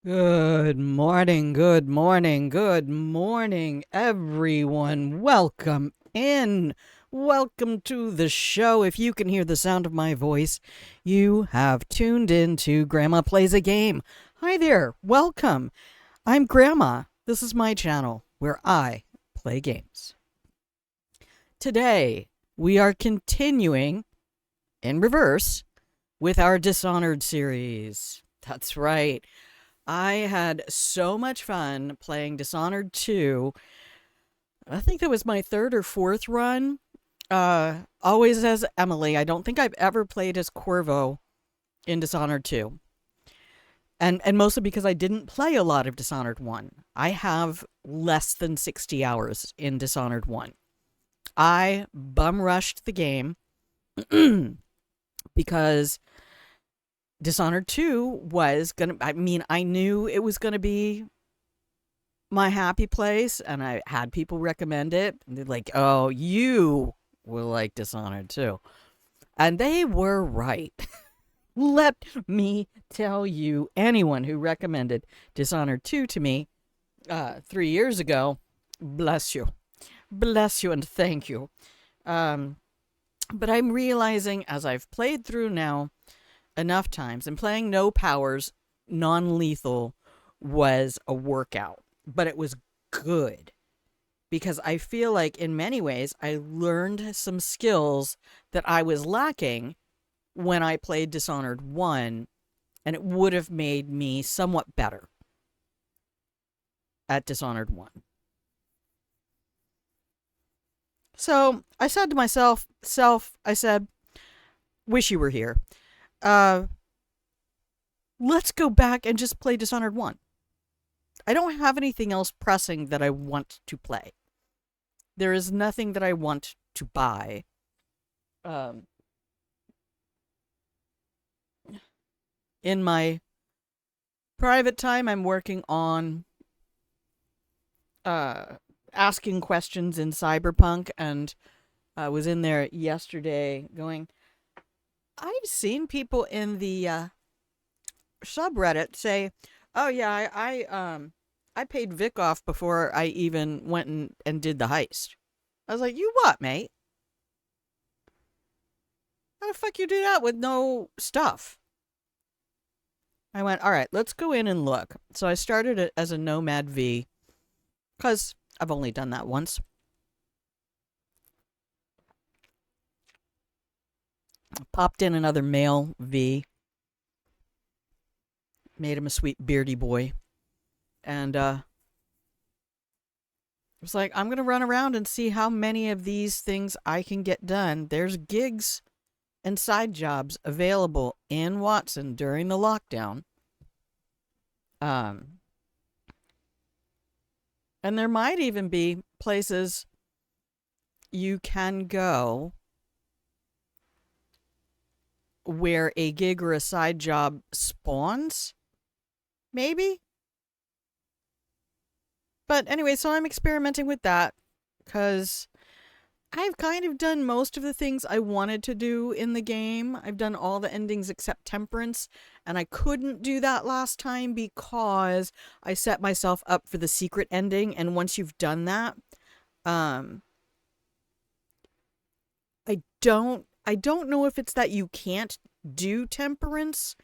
Good morning, good morning, good morning, everyone. Welcome in. Welcome to the show. If you can hear the sound of my voice, you have tuned in to Grandma Plays a Game. Hi there, welcome. I'm Grandma. This is my channel where I play games. Today, we are continuing in reverse with our Dishonored series. That's right. I had so much fun playing Dishonored 2. I think that was my third or fourth run. Always as Emily. I don't think I've ever played as Corvo in Dishonored 2. And mostly because I didn't play a lot of Dishonored 1. I have less than 60 hours in Dishonored 1. I bum rushed the game because Dishonored 2 was gonna, I knew it was gonna be my happy place, and I had people recommend it. And they're like, oh, you will like Dishonored 2. And they were right. Let me tell you, anyone who recommended Dishonored 2 to me 3 years ago, bless you. Bless you and thank you. But I'm realizing as I've played through now enough times, and playing no powers non-lethal was a workout, but it was good because I feel like in many ways I learned some skills that I was lacking when I played Dishonored 1, and it would have made me somewhat better at Dishonored 1. So I said to myself, I said, wish you were here. Let's go back and just play Dishonored 1. I don't have anything else pressing that I want to play. There is nothing that I want to buy. In my private time, I'm working on asking questions in Cyberpunk, and I was in there yesterday going, I've seen people in the subreddit say, "Oh yeah, I paid Vic off before I even went and did the heist." I was like, "You what, mate? How the fuck you do that with no stuff?" I went, "All right, let's go in and look." So I started it as a Nomad V, because I've only done that once. Popped in another male V. Made him a sweet beardy boy. And it was like, I'm going to run around and see how many of these things I can get done. There's gigs and side jobs available in Watson during the lockdown. And there might even be places you can go where a gig or a side job spawns. Maybe. But anyway, so I'm experimenting with that because I've kind of done most of the things I wanted to do in the game. I've done all the endings except Temperance, and I couldn't do that last time because I set myself up for the secret ending, and once you've done that, I don't know if it's that you can't do Temperance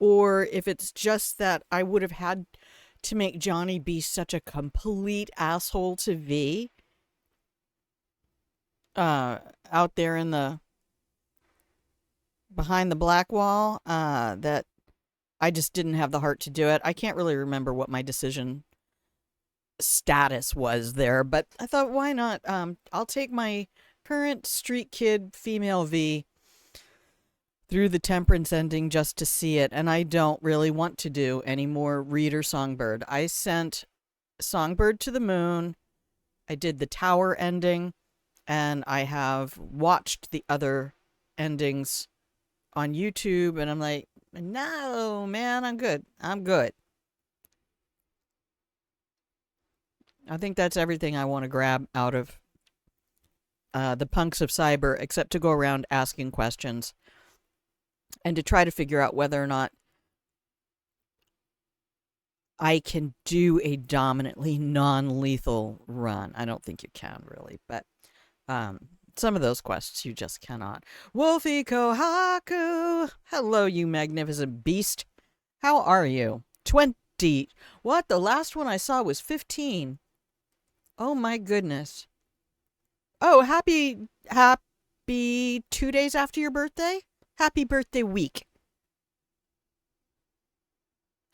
or if it's just that I would have had to make Johnny be such a complete asshole to V out there in the behind the black wall that I just didn't have the heart to do it. I can't really remember what my decision status was there, but I thought, why not? I'll take my current street kid female V through the Temperance ending just to see it, and I don't really want to do any more Reed or Songbird. I sent Songbird to the moon, I did the Tower ending, and I have watched the other endings on YouTube, and I'm like, no, man, I'm good. I'm good. I think that's everything I want to grab out of the punks of cyber, except to go around asking questions and to try to figure out whether or not I can do a dominantly non-lethal run. I don't think you can really, but some of those quests you just cannot. Wolfie Kohaku! Hello, you magnificent beast. How are you? 20. What? The last one I saw was 15. Oh my goodness. Oh, happy 2 days after your birthday? Happy birthday week.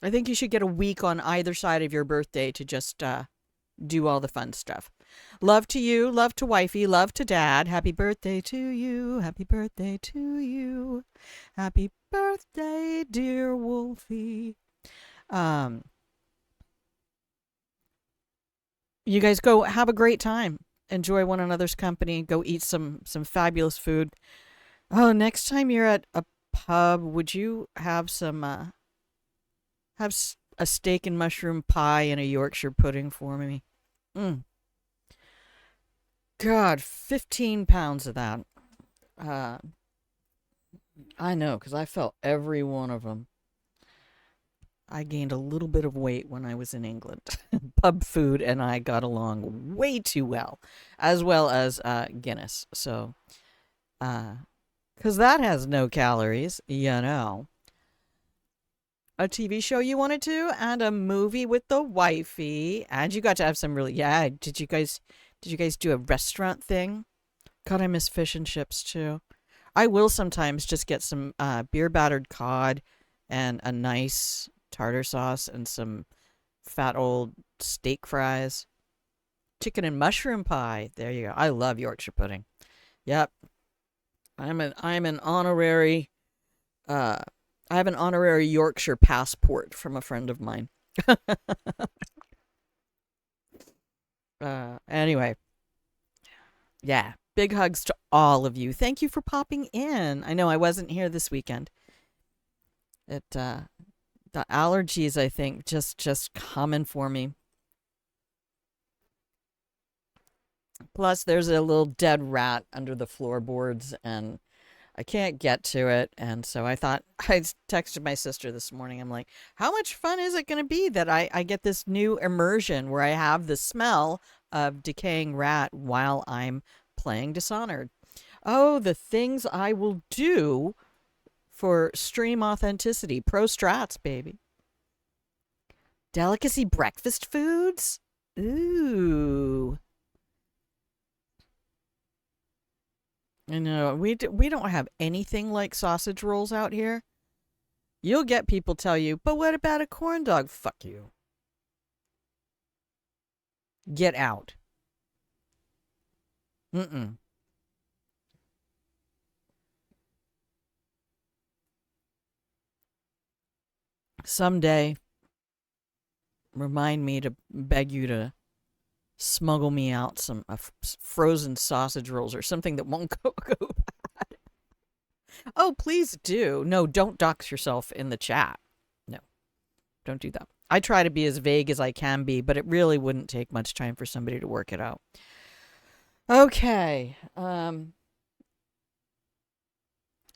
I think you should get a week on either side of your birthday to just do all the fun stuff. Love to you, love to wifey, love to dad. Happy birthday to you, happy birthday to you. Happy birthday, dear Wolfie. You guys go have a great time. Enjoy one another's company. Go eat some fabulous food. Oh, next time you're at a pub, would you have some a steak and mushroom pie and a Yorkshire pudding for me? God, 15 pounds of that. I know, because I felt every one of them. I gained a little bit of weight when I was in England. Pub food and I got along way too well as Guinness. So, because that has no calories, you know. A TV show you wanted to, and a movie with the wifey, and you got to have some really, yeah. Did you guys do a restaurant thing? God, I miss fish and chips too. I will sometimes just get some beer battered cod and a nice tartar sauce and some fat old steak fries. Chicken and mushroom pie. There you go. I love Yorkshire pudding. Yep. I'm an honorary I have an honorary Yorkshire passport from a friend of mine. Anyway. Yeah. Big hugs to all of you. Thank you for popping in. I know I wasn't here this weekend. The allergies, I think, just coming for me. Plus, there's a little dead rat under the floorboards, and I can't get to it. And so I thought, I texted my sister this morning. I'm like, how much fun is it going to be that I get this new immersion where I have the smell of decaying rat while I'm playing Dishonored? Oh, the things I will do for stream authenticity. Pro strats, baby. Delicacy breakfast foods? Ooh. I know. We don't have anything like sausage rolls out here. You'll get people tell you, but what about a corn dog? Fuck you. Get out. Mm-mm. Someday, remind me to beg you to smuggle me out some frozen sausage rolls or something that won't go bad. Oh, please do. No, don't dox yourself in the chat. No, don't do that. I try to be as vague as I can be, but it really wouldn't take much time for somebody to work it out. Okay.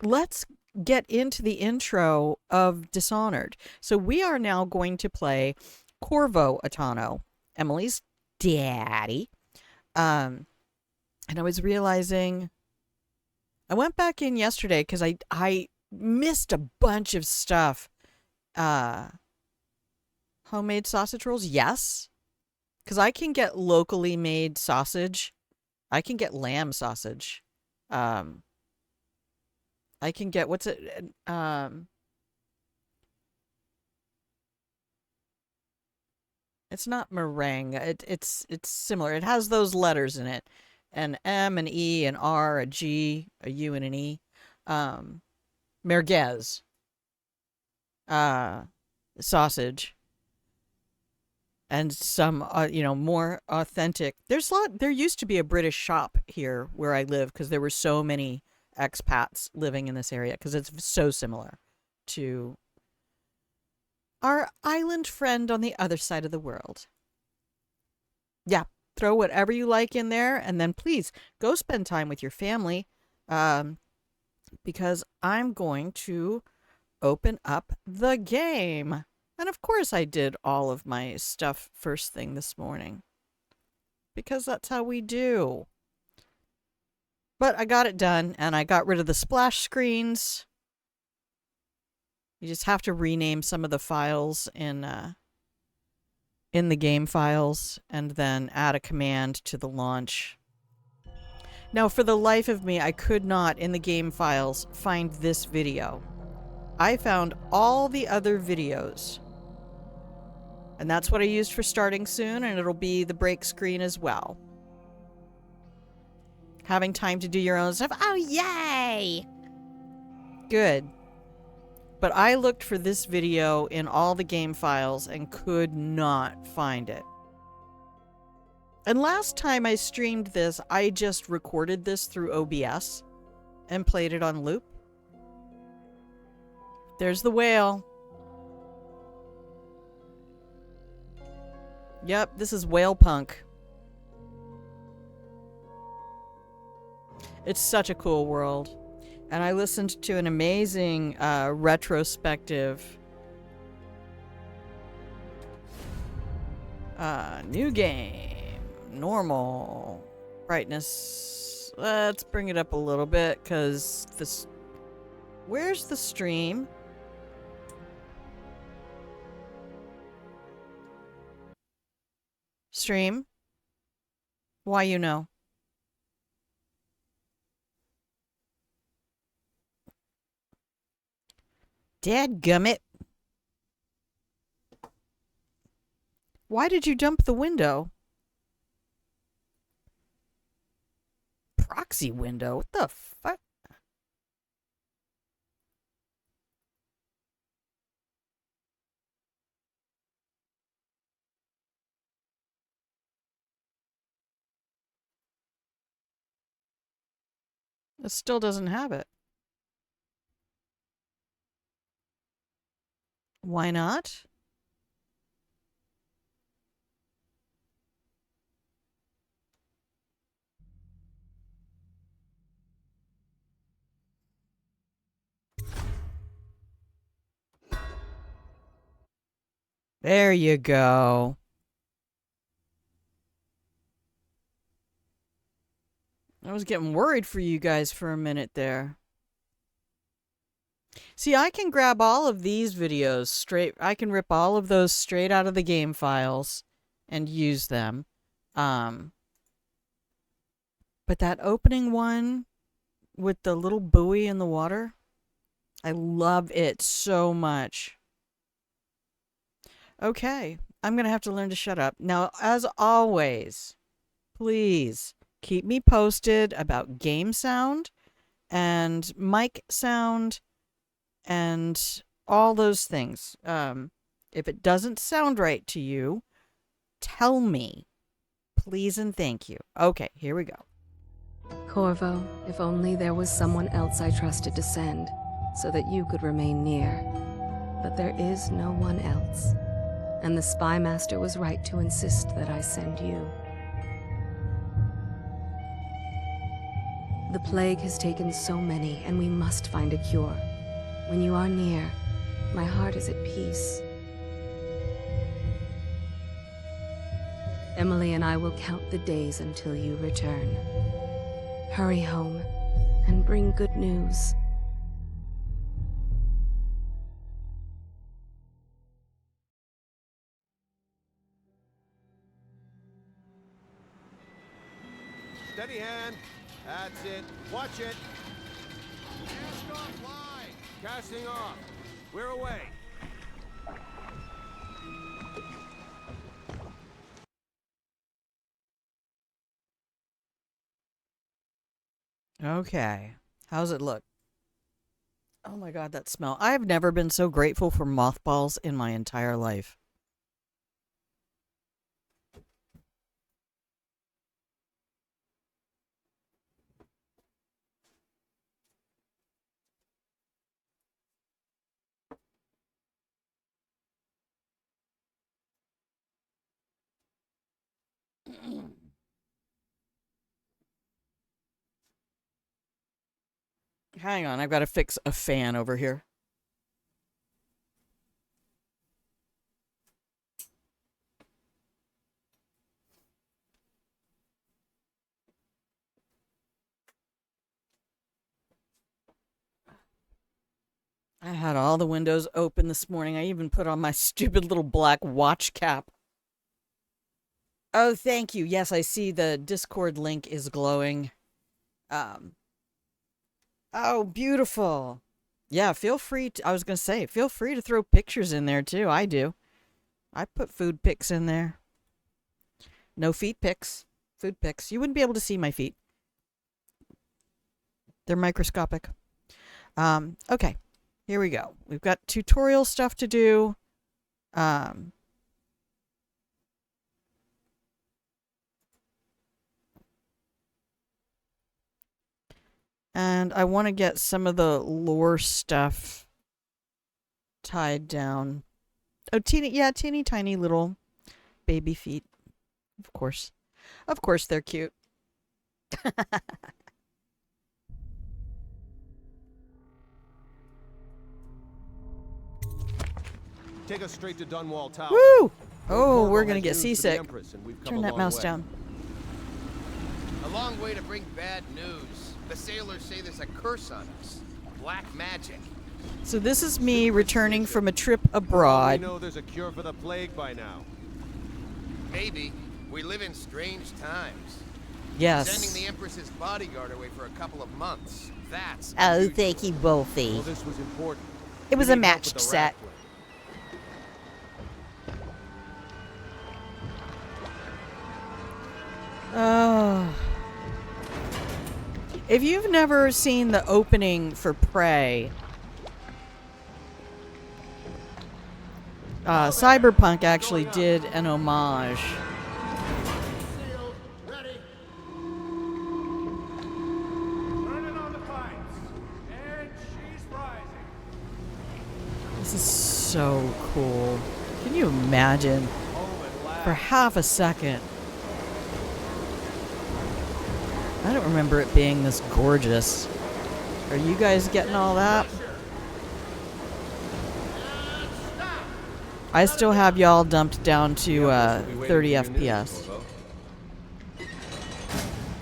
Let's get into the intro of Dishonored. So we are now going to play Corvo Atano, Emily's daddy. And I was realizing, I went back in yesterday because I missed a bunch of stuff. Homemade sausage rolls, yes, because I can get locally made sausage. I can get lamb sausage. I can get, what's it? It's not meringue. It's similar. It has those letters in it. An M, an E, an R, a G, a U, and an E. Merguez. Sausage. And some, more authentic. There used to be a British shop here where I live because there were so many expats living in this area because it's so similar to our island friend on the other side of the world. Yeah, throw whatever you like in there, and then please go spend time with your family, because I'm going to open up the game. And of course I did all of my stuff first thing this morning. Because that's how we do. But I got it done, and I got rid of the splash screens. You just have to rename some of the files in the game files, and then add a command to the launch. Now, for the life of me, I could not, in the game files, find this video. I found all the other videos. And that's what I used for starting soon, and it'll be the break screen as well. Having time to do your own stuff. Oh, yay! Good. But I looked for this video in all the game files and could not find it. And last time I streamed this, I just recorded this through OBS and played it on loop. There's the whale. Yep, this is Whale Punk. It's such a cool world. And I listened to an amazing retrospective new game, normal, brightness. Let's bring it up a little bit, because this... Where's the stream? Stream? Why, you know? Dadgummit. Why did you dump the window? Proxy window? What the fuck? It still doesn't have it. Why not? There you go. I was getting worried for you guys for a minute there. See, I can grab all of these videos straight. I can rip all of those straight out of the game files and use them. But that opening one with the little buoy in the water, I love it so much. Okay, I'm going to have to learn to shut up. Now, as always, please keep me posted about game sound and mic sound and all those things. If it doesn't sound right to you, tell me. Please and thank you. Okay, here we go. Corvo, if only there was someone else I trusted to send, so that you could remain near. But there is no one else. And the Spy Master was right to insist that I send you. The plague has taken so many, and we must find a cure. When you are near, my heart is at peace. Emily and I will count the days until you return. Hurry home, and bring good news. Steady hand. That's it. Watch it. Cast off line. Casting off. We're away. Okay. How's it look? Oh my god, that smell. I've never been so grateful for mothballs in my entire life. Hang on, I've got to fix a fan over here. I had all the windows open this morning. I even put on my stupid little black watch cap. Oh, thank you. Yes, I see the Discord link is glowing. Oh, beautiful. Yeah, feel free to, I was going to say, feel free to throw pictures in there too. I do. I put food pics in there. No feet pics. Food pics. You wouldn't be able to see my feet. They're microscopic. Okay. Here we go. We've got tutorial stuff to do. And I want to get some of the lore stuff tied down. Oh, teeny tiny little baby feet. Of course. Of course they're cute. Take us straight to Dunwall Tower. Woo! Oh, Corvo we're going to has get news for the seasick. Empress, and we've come Turn a that long mouse way. down. A long way to bring bad news. The sailors say there's a curse on us. Black magic. So this is me returning from a trip We abroad. know there's a cure for the plague by now. Maybe. We live in strange times. Yes. Sending the Empress's bodyguard away for a couple of months. That's Oh, unusual. thank you, Well, Wolfie. this was important. It was We a need help with matched the set. rat plague. Oh. If you've never seen the opening for Prey, Cyberpunk actually did an homage. Sealed. Ready. Turning on the pipes. And she's rising. This is so cool. Can you imagine? For half a second. I don't remember it being this gorgeous. Are you guys getting all that? I still have y'all dumped down to 30 FPS.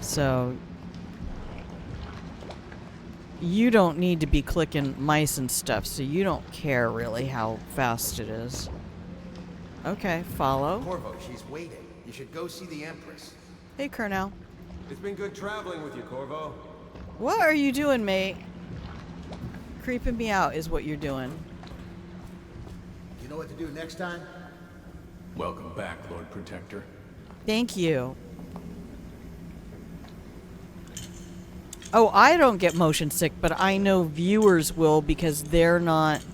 So you don't need to be clicking mice and stuff, so you don't care really how fast it is. Okay, follow. Corvo, she's waiting. You should go see the Empress. Hey, Colonel. It's been good traveling with you, Corvo. What are you doing, mate? Creeping me out is what you're doing. You know what to do next time? Welcome back, Lord Protector. Thank you. Oh, I don't get motion sick, but I know viewers will because they're not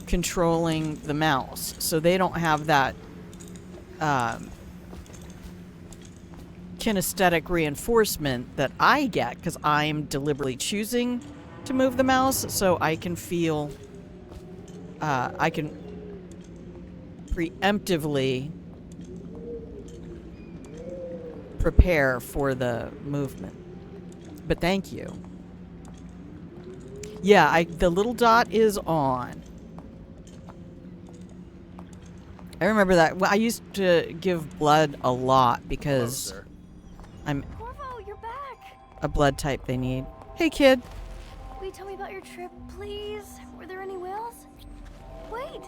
controlling the mouse. So they don't have that kinesthetic reinforcement that I get because I'm deliberately choosing to move the mouse so I can feel, I can preemptively prepare for the movement. But thank you. Yeah, the little dot is on. I remember that. Well, I used to give blood a lot because I'm Corvo, you're back! a blood type they need. Hey, kid. Will you tell me about your trip, please? Were there any whales? Wait!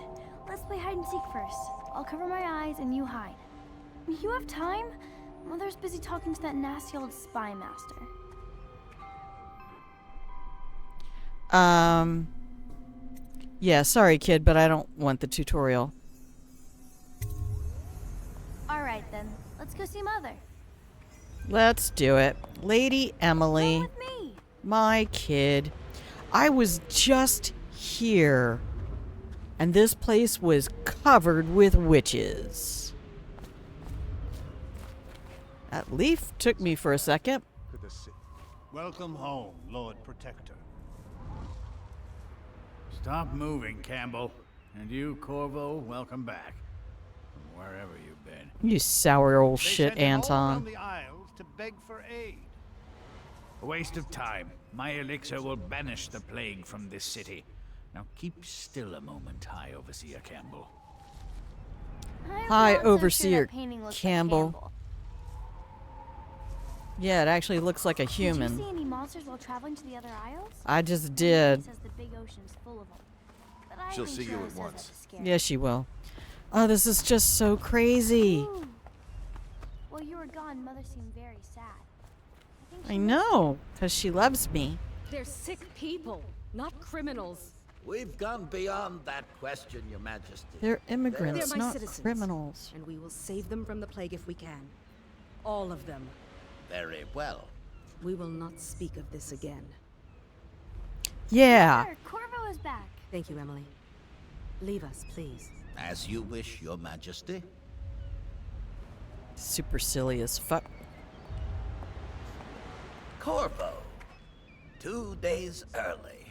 Let's play hide and seek first. I'll cover my eyes and you hide. You have time? Mother's busy talking to that nasty old spy master. Yeah, sorry, kid, but I don't want the tutorial. Alright then, let's go see Mother. Let's do it. Lady Come Emily, with me! my kid. I was just here, and this place was covered with witches. That leaf took me for a second. Welcome home, Lord Protector. Stop moving, Campbell. And you, Corvo, welcome back. From wherever you've been. You sour old They shit, sent him all Anton. around the Isles to beg for aid. A waste of time. My elixir will banish the plague from this city. Now keep still a moment, High Overseer Campbell. I'm Hi, not so sure Overseer that painting looks like Campbell. Yeah, it actually looks like a Did you human. see any monsters while traveling to the other isles? I just It did. says the big ocean's full of them. but I She'll think see she you always at does once. that to scare. Yes, she will. Oh, this is just so crazy. Ooh. While you were gone, Mother seemed very sad. think I she know, because she loves me. They're sick people, not criminals. We've gone beyond that question, Your Majesty. They're immigrants, They're my not citizens. criminals. And we will save them from the plague if we can. All of them. Very well. We will not speak of this again. Yeah. There, Corvo is back. Thank you, Emily. Leave us, please. As you wish, Your Majesty. Super silly as fuck. Corvo. 2 days early.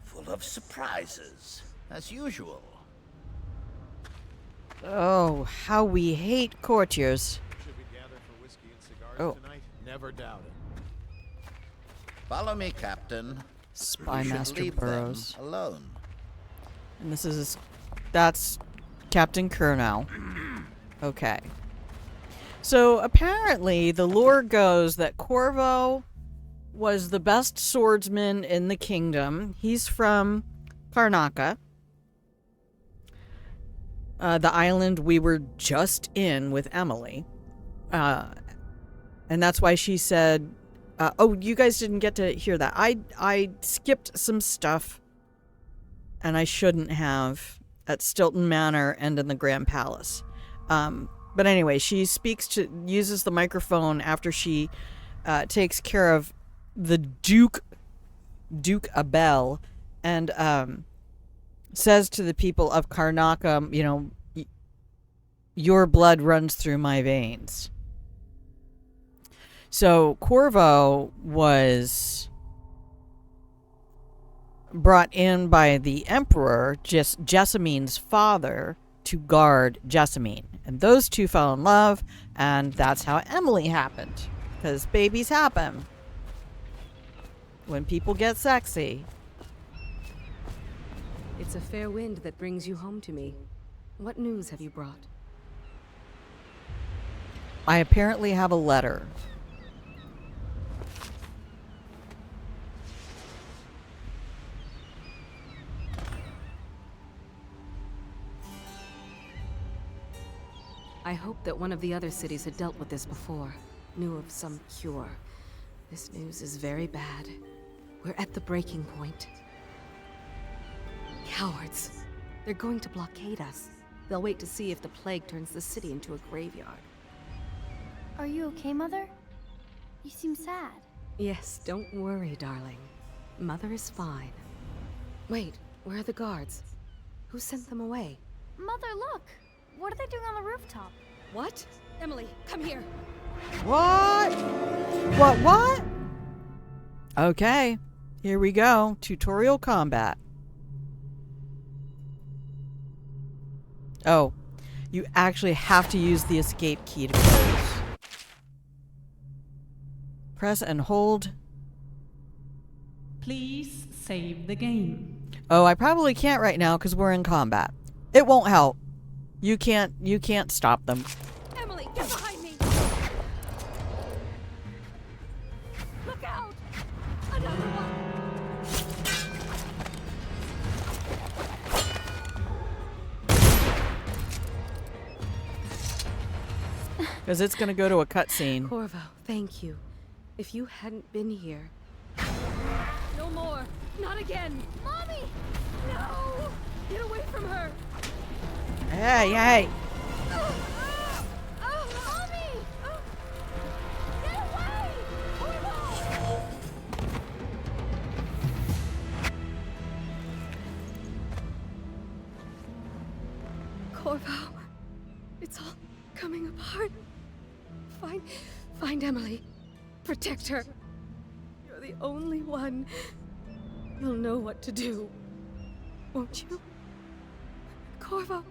Full of surprises, as usual. Oh, how we hate courtiers. Should we gather for whiskey and cigars Oh. tonight? Never doubt it. Follow me, Captain. Spy You should Master leave Burrows. them alone. And that's Captain Kurnow. Okay. So apparently the lore goes that Corvo was the best swordsman in the kingdom. He's from Karnaca, the island we were just in with Emily. And that's why she said, oh, you guys didn't get to hear that. I skipped some stuff, and I shouldn't have, at Stilton Manor and in the Grand Palace. But anyway, she uses the microphone after she takes care of the Duke Abel, and says to the people of Karnaca, you know, your blood runs through my veins. So Corvo was brought in by the Emperor, Jessamine's father, to guard Jessamine. And those two fell in love, and that's how Emily happened. Because babies happen when people get sexy. It's a fair wind that brings you home to me. What news have you brought? I apparently have a letter. I hoped that one of the other cities had dealt with this before, knew of some cure. This news is very bad. We're at the breaking point. Cowards. They're going to blockade us. They'll wait to see if the plague turns the city into a graveyard. Are you okay, Mother? You seem sad. Yes, don't worry, darling. Mother is fine. Wait, where are the guards? Who sent them away? Mother, look! What are they doing on the rooftop? What? Emily, come here. What? What? Okay, here we go. Tutorial combat. Oh, you actually have to use the escape key to close. Press and hold. Please save the game. Oh, I probably can't right now because we're in combat. It won't help. You can't stop them. Emily, get behind me! Look out! Another one! Because it's going to go to a cutscene. Corvo, thank you. If you hadn't been here... No more! Not again! Mommy! No! Get away from her! Hey! Mommy! Get away! Corvo! Corvo, it's all coming apart. Find Emily. Protect her. You're the only one. You'll know what to do. Won't you? Corvo.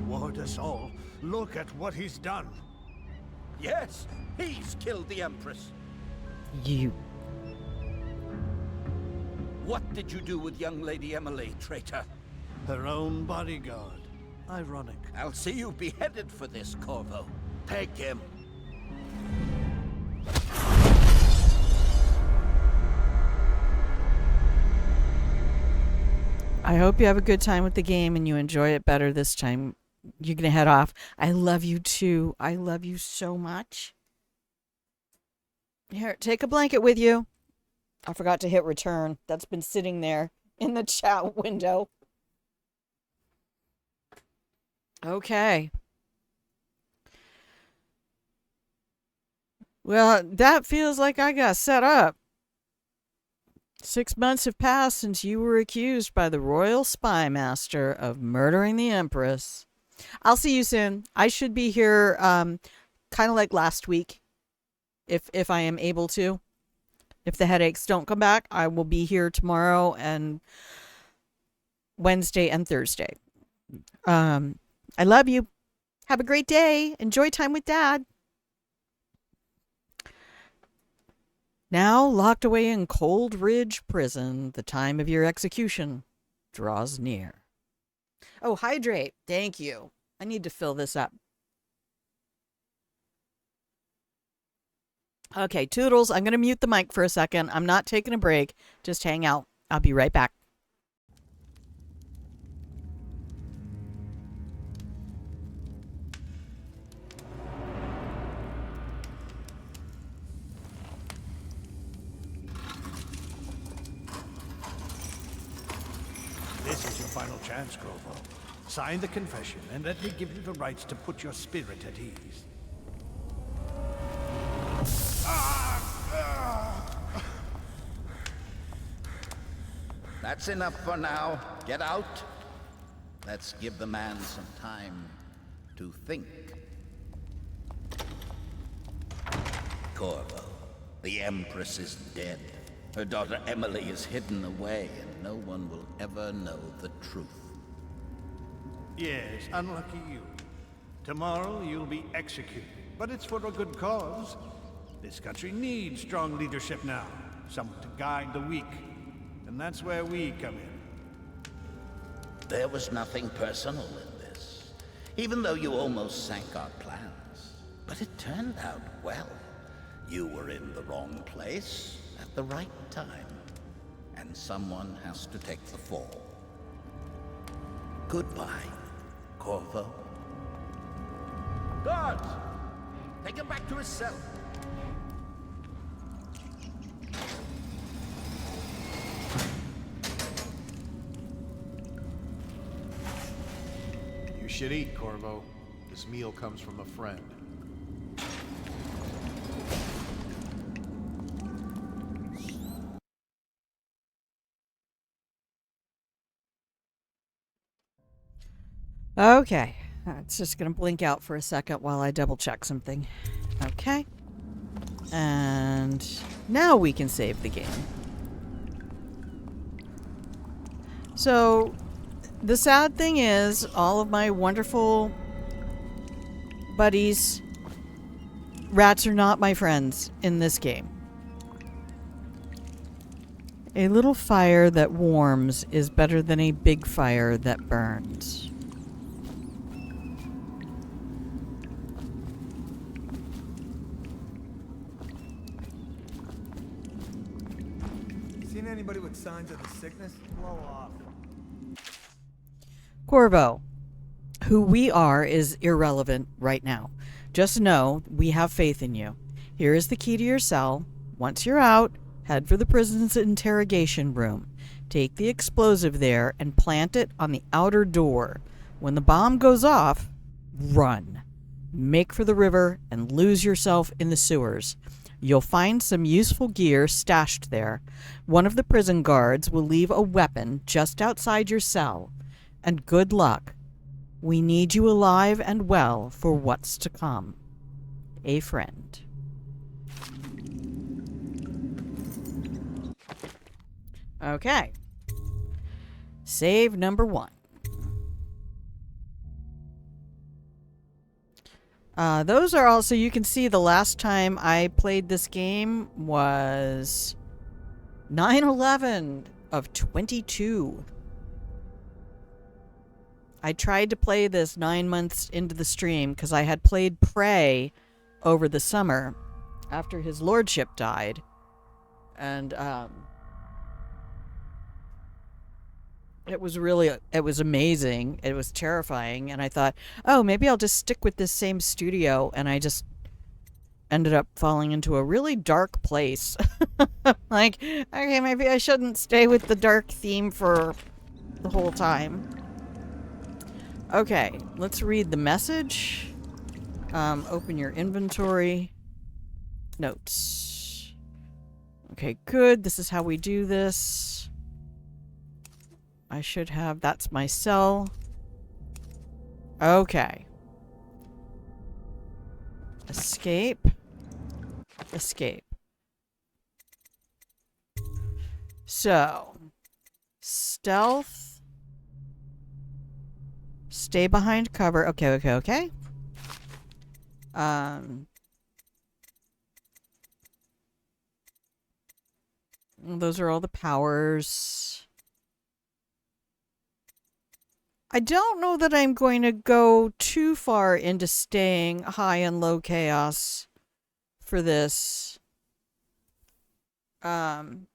Ward us all. Look at what he's done. Yes, he's killed the Empress. You. What did you do with young Lady Emily, traitor? Her own bodyguard. Ironic. I'll see you beheaded for this, Corvo. Take him. I hope you have a good time with the game and you enjoy it better this time. You're going to head off. I love you too. I love you so much. Here, take a blanket with you. I forgot to hit return. That's been sitting there in the chat window. Okay. Well, that feels like I got set up. 6 months have passed since you were accused by the royal spy master of murdering the Empress. I'll see you soon. I should be here kind of like last week, if I am able to. If the headaches don't come back, I will be here tomorrow and Wednesday and Thursday. I love you. Have a great day. Enjoy time with Dad. Now locked away in Cold Ridge Prison, the time of your execution draws near. Oh, hydrate. Thank you. I need to fill this up. Okay, Toodles, I'm going to mute the mic for a second. I'm not taking a break. Just hang out. I'll be right back. This is your final chance, Grovo. Sign the confession, and let me give you the rights to put your spirit at ease. That's enough for now. Get out. Let's give the man some time to think. Corvo, the Empress is dead. Her daughter Emily is hidden away, and no one will ever know the truth. Yes, unlucky you. Tomorrow you'll be executed, but it's for a good cause. This country needs strong leadership now, someone to guide the weak. And that's where we come in. There was nothing personal in this, even though you almost sank our plans. But it turned out well. You were in the wrong place at the right time, and someone has to take the fall. Goodbye, Corvo. Guards! Take him back to his cell. You should eat, Corvo. This meal comes from a friend. Okay. It's just going to blink out for a second while I double check something. Okay. And now we can save the game. So, the sad thing is, all of my wonderful buddies, rats are not my friends in this game. A little fire that warms is better than a big fire that burns. Seen anybody with signs of the sickness? Blow off. Corvo, who we are is irrelevant right now. Just know we have faith in you. Here is the key to your cell. Once you're out, head for the prison's interrogation room. Take the explosive there and plant it on the outer door. When the bomb goes off, run. Make for the river and lose yourself in the sewers. You'll find some useful gear stashed there. One of the prison guards will leave a weapon just outside your cell. And good luck. We need you alive and well for what's to come. A friend. Okay. Save number 1. Those are also, you can see the last time I played this game was 9/11 of 22. I tried to play this 9 months into the stream because I had played Prey over the summer after his lordship died. And It was amazing. It was terrifying. And I thought, oh, maybe I'll just stick with this same studio. And I just ended up falling into a really dark place. Like, okay, maybe I shouldn't stay with the dark theme for the whole time. Okay, let's read the message. Open your inventory. Notes. Okay, good. This is how we do this. I should have... That's my cell. Okay. Escape. Escape. So, stealth. Stay behind cover. Okay. Those are all the powers. I don't know that I'm going to go too far into staying high and low chaos for this. And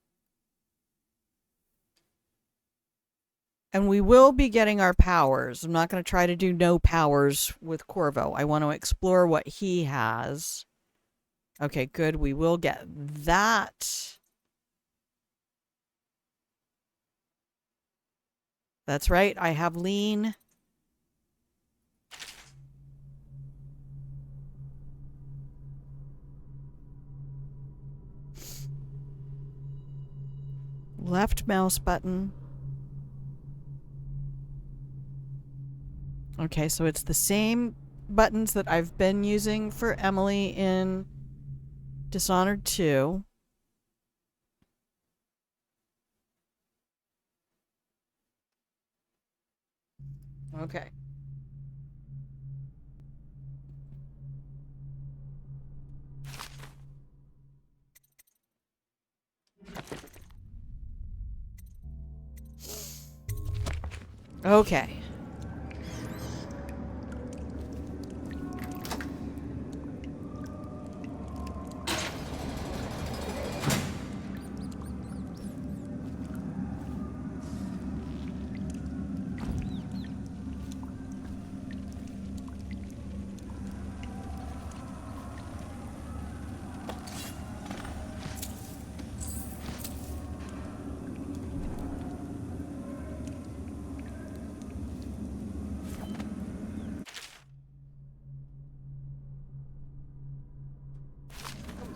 we will be getting our powers. I'm not going to try to do no powers with Corvo. I want to explore what he has. Okay, good. We will get that. That's right. I have lean. Left mouse button. Okay, so it's the same buttons that I've been using for Emily in Dishonored 2. Okay. Okay.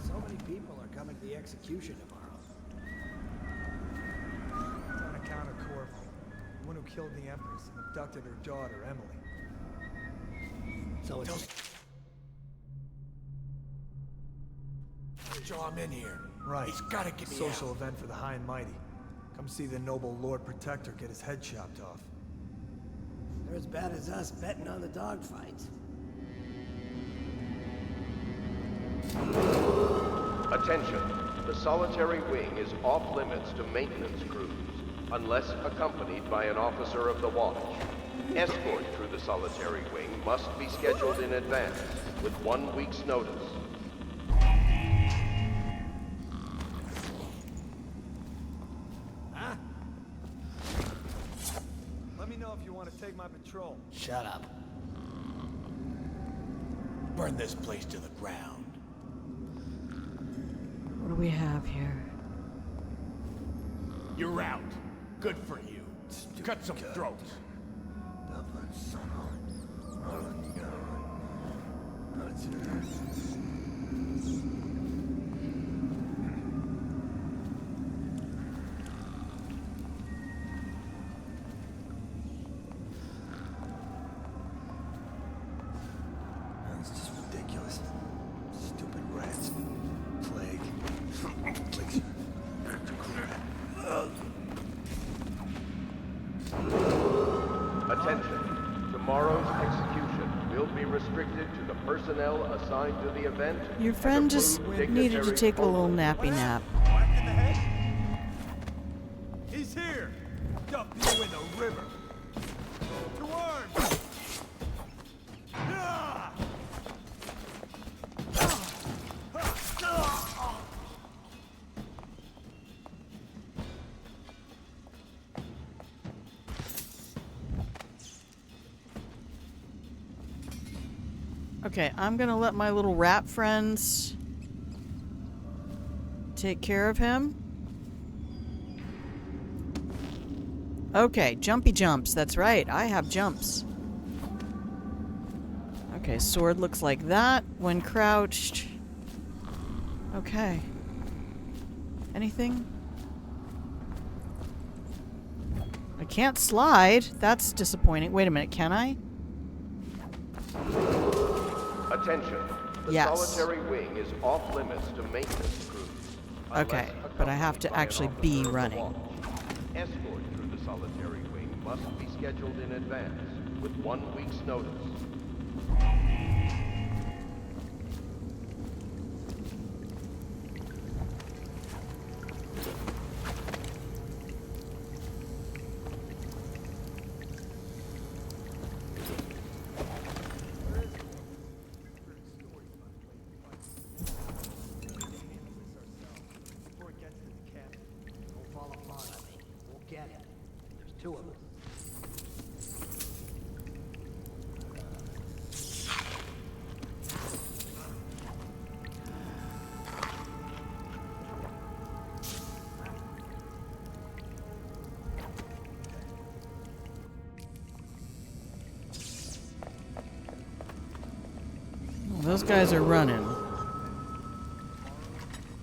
So many people are coming to the execution tomorrow. It's on account of Corvo, the one who killed the Empress and abducted her daughter, Emily. So it's... Draw him in here. Right. He's gotta get me Social out. event for the high and mighty. Come see the noble Lord Protector get his head chopped off. They're as bad as us betting on the dogfights. Attention. The solitary wing is off limits to maintenance crews, unless accompanied by an officer of the watch. Escort through the solitary wing must be scheduled in advance, with 1 week's notice. Huh? Let me know if you want to take my patrol. Shut up. Burn this place to the ground. What do we have here? You're out. Good for you. Cut some throats. That's just ridiculous. Stupid rats. Plague. Attention. Tomorrow's execution will be restricted to the personnel assigned to the event. Your friend just needed to take a little nappy nap. Whack in the head? He's here! Dump you in the river! To arms! Ah! Okay, I'm gonna let my little rat friends take care of him. Okay, jumpy jumps. That's right. I have jumps. Okay, sword looks like that when crouched. Okay. Anything? I can't slide. That's disappointing. Wait a minute, can I? Attention. The Yes. solitary wing is off limits to maintenance crews. Okay, but I have to actually be running. Escort through the solitary wing must be scheduled in advance with 1 week's notice. Two of them. Well, those guys are running.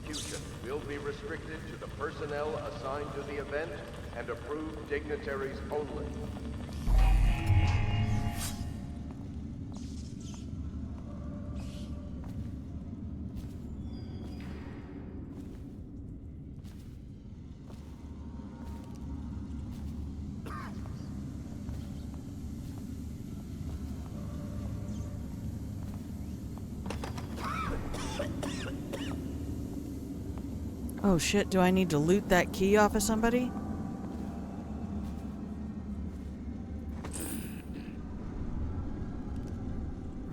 Fusion will be restricted to the personnel assigned to the event and approved dignitaries only. Oh shit, do I need to loot that key off of somebody?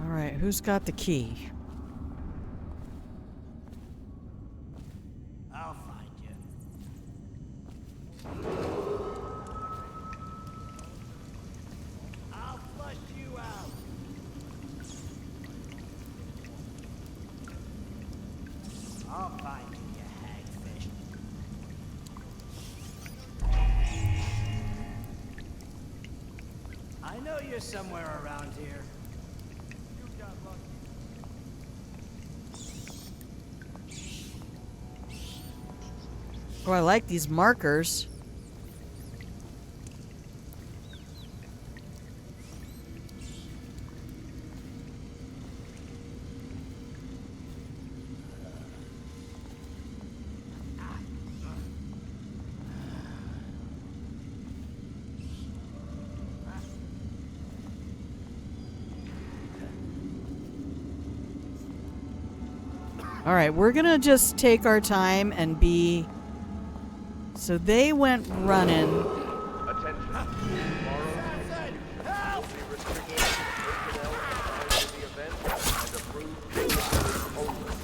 Alright, who's got the key? I'll find you. I'll flush you out. I'll find you, you hagfish. I know you're somewhere around here. Oh, I like these markers. All right, we're gonna just take our time and be... So they went running. Attention. Tomorrow's execution will be restricted to personnel assigned to the event and approved dignitaries only.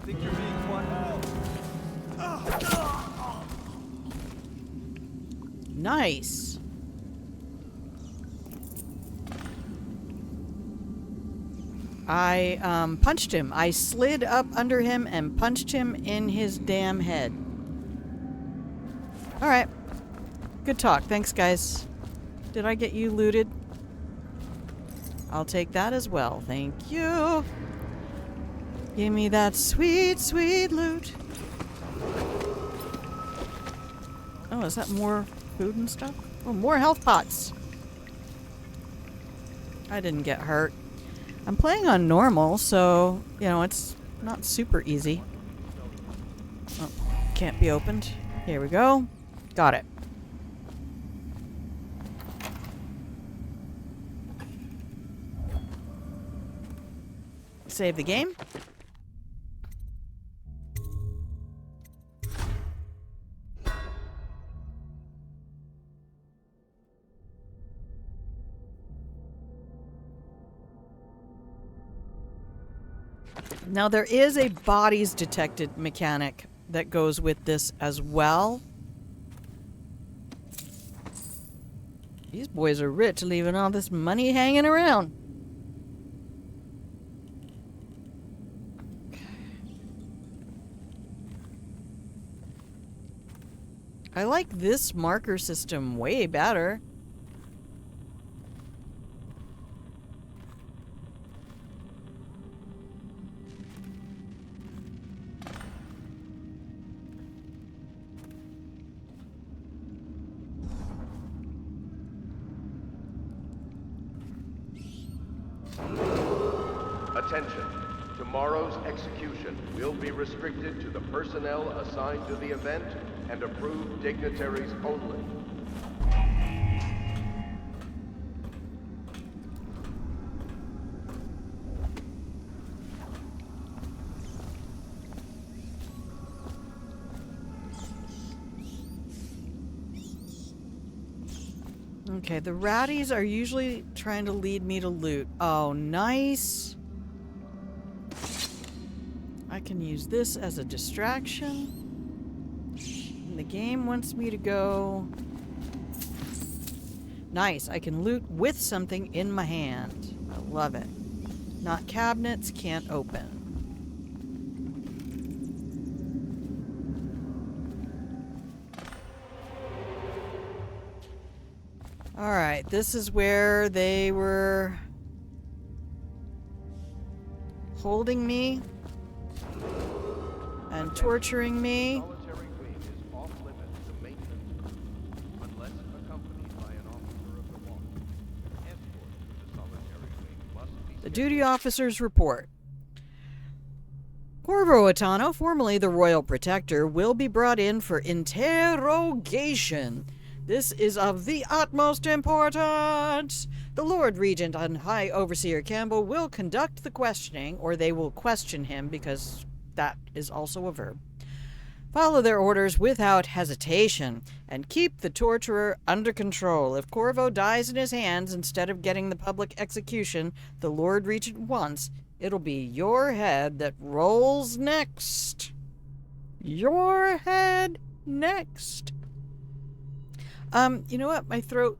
Think you're being funny? Nice. I punched him. I slid up under him and punched him in his damn head. Alright. Good talk. Thanks, guys. Did I get you looted? I'll take that as well. Thank you. Give me that sweet, sweet loot. Oh, is that more food and stuff? Oh, more health pots. I didn't get hurt. I'm playing on normal, so, you know, it's not super easy. Oh, can't be opened. Here we go. Got it. Save the game. Now, there is a bodies detected mechanic that goes with this as well. These boys are rich, leaving all this money hanging around. I like this marker system way better. Attention. Tomorrow's execution will be restricted to the personnel assigned to the event and approved dignitaries only. Okay, the ratties are usually trying to lead me to loot. Oh, nice. I can use this as a distraction. And the game wants me to go. Nice, I can loot with something in my hand. I love it. Not cabinets, can't open. Alright, this is where they were holding me and torturing me. Solitary wing is off limits to maintenance unless accompanied by an officer of the watch. Escort to the solitary wing must be The duty officer's report. Corvo Atano, formerly the Royal Protector, will be brought in for interrogation. This is of the utmost importance. The Lord Regent and High Overseer Campbell will conduct the questioning, or they will question him, because that is also a verb. Follow their orders without hesitation, and keep the torturer under control. If Corvo dies in his hands instead of getting the public execution the Lord Regent wants, it'll be your head that rolls next. Your head next. You know what? My throat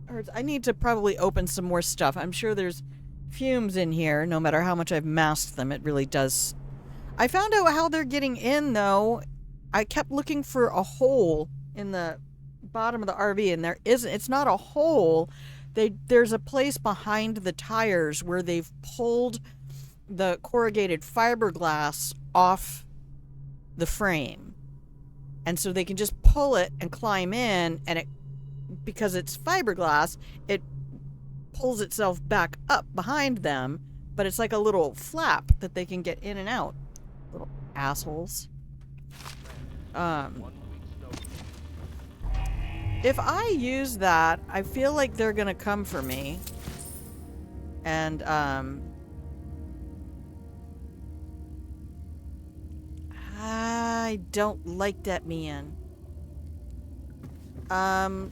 hurts. I need to probably open some more stuff. I'm sure there's fumes in here. No matter how much I've masked them, it really does. I found out how they're getting in, though. I kept looking for a hole in the bottom of the RV, and there isn't. It's not a hole. There's a place behind the tires where they've pulled the corrugated fiberglass off the frame. And so they can just pull it and climb in, and it, because it's fiberglass, it pulls itself back up behind them, but it's like a little flap that they can get in and out. Little assholes. If I use that, I feel like they're gonna come for me. And, I don't like that, man.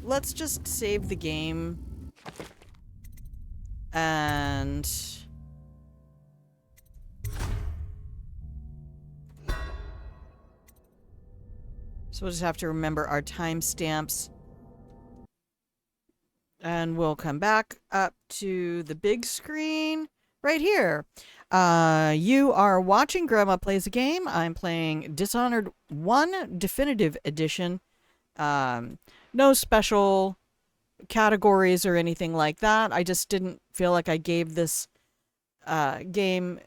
Let's just save the game. And... so we'll just have to remember our timestamps. And we'll come back up to the big screen right here. You are watching Grandma Plays a Game. I'm playing Dishonored 1 Definitive Edition. No special categories or anything like that. I just didn't feel like I gave this game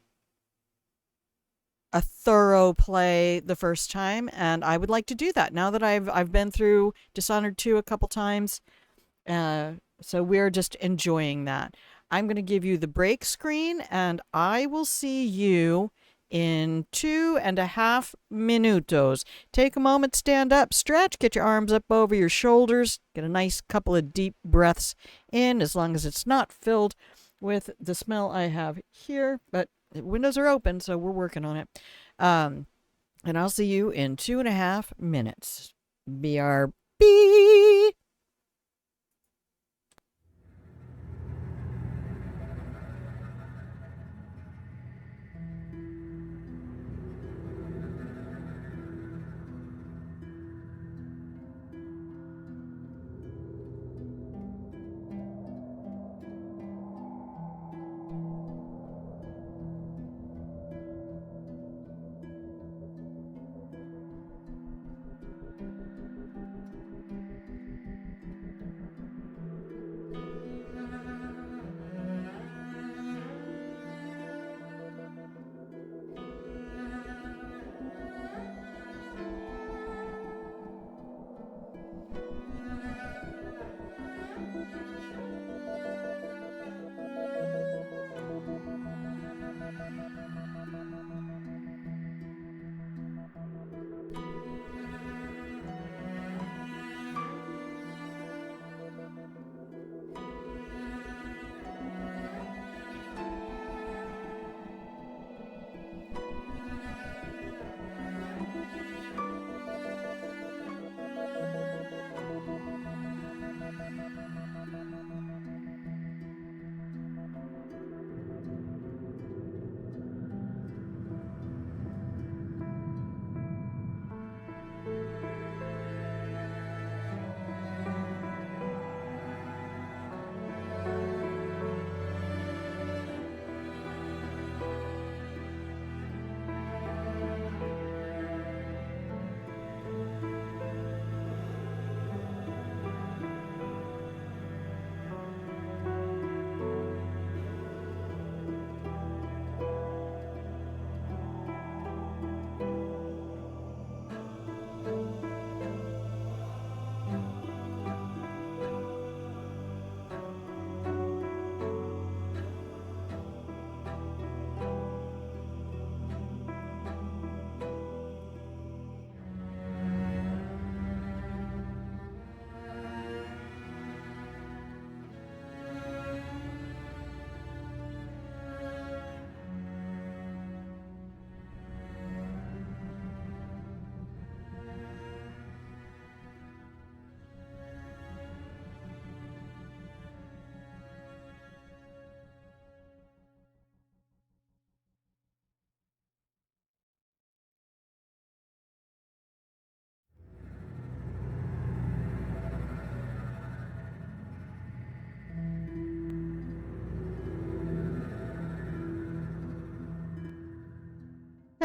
a thorough play the first time, and I would like to do that now that I've been through Dishonored 2 a couple times. So we're just enjoying that. I'm going to give you the break screen, and I will see you in 2.5 minutos. Take a moment, stand up, stretch, get your arms up over your shoulders, get a nice couple of deep breaths in, as long as it's not filled with the smell I have here, but the windows are open, so we're working on it. And I'll see you in 2.5 minutes. BRB.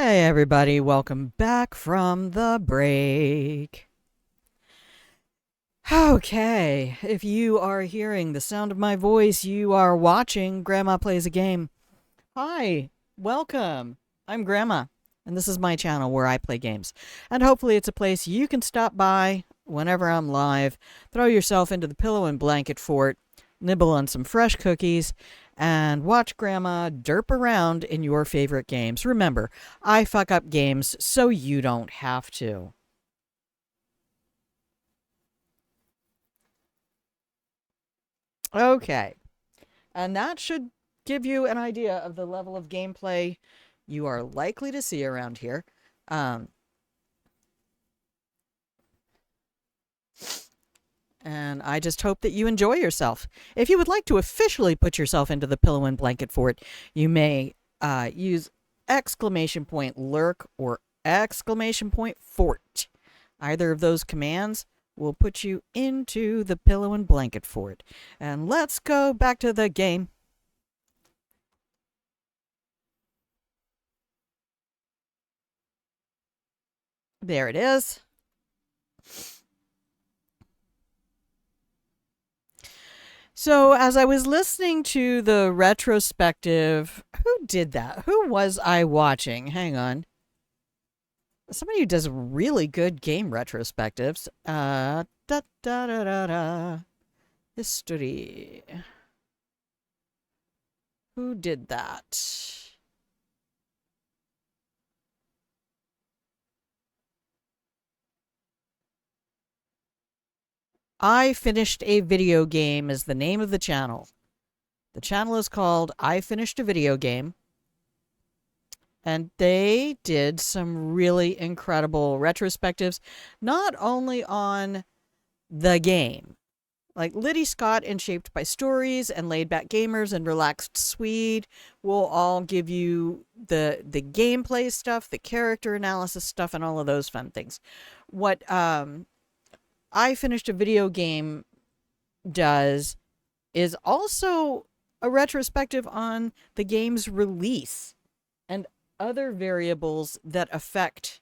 Hey everybody, welcome back from the break. Okay, if you are hearing the sound of my voice, you are watching Grandma Plays a Game. Hi, welcome. I'm Grandma, and this is my channel where I play games. And hopefully it's a place you can stop by whenever I'm live, throw yourself into the pillow and blanket fort, nibble on some fresh cookies, and watch Grandma derp around in your favorite games. Remember, I fuck up games so you don't have to. Okay, and that should give you an idea of the level of gameplay you are likely to see around here. And I just hope that you enjoy yourself. If you would like to officially put yourself into the pillow and blanket fort, you may use !lurk or !fort. Either of those commands will put you into the pillow and blanket fort. And let's go back to the game. There it is. So, as I was listening to the retrospective, who did that? Who was I watching? Hang on. Somebody who does really good game retrospectives. History. Who did that? I Finished a Video Game is the name of the channel. The channel is called I Finished a Video Game. And they did some really incredible retrospectives, not only on the game. Like Liddy Scott in Shaped by Stories and Laid Back Gamers and Relaxed Swede will all give you the gameplay stuff, the character analysis stuff, and all of those fun things. What I Finished a Video Game does is also a retrospective on the game's release and other variables that affect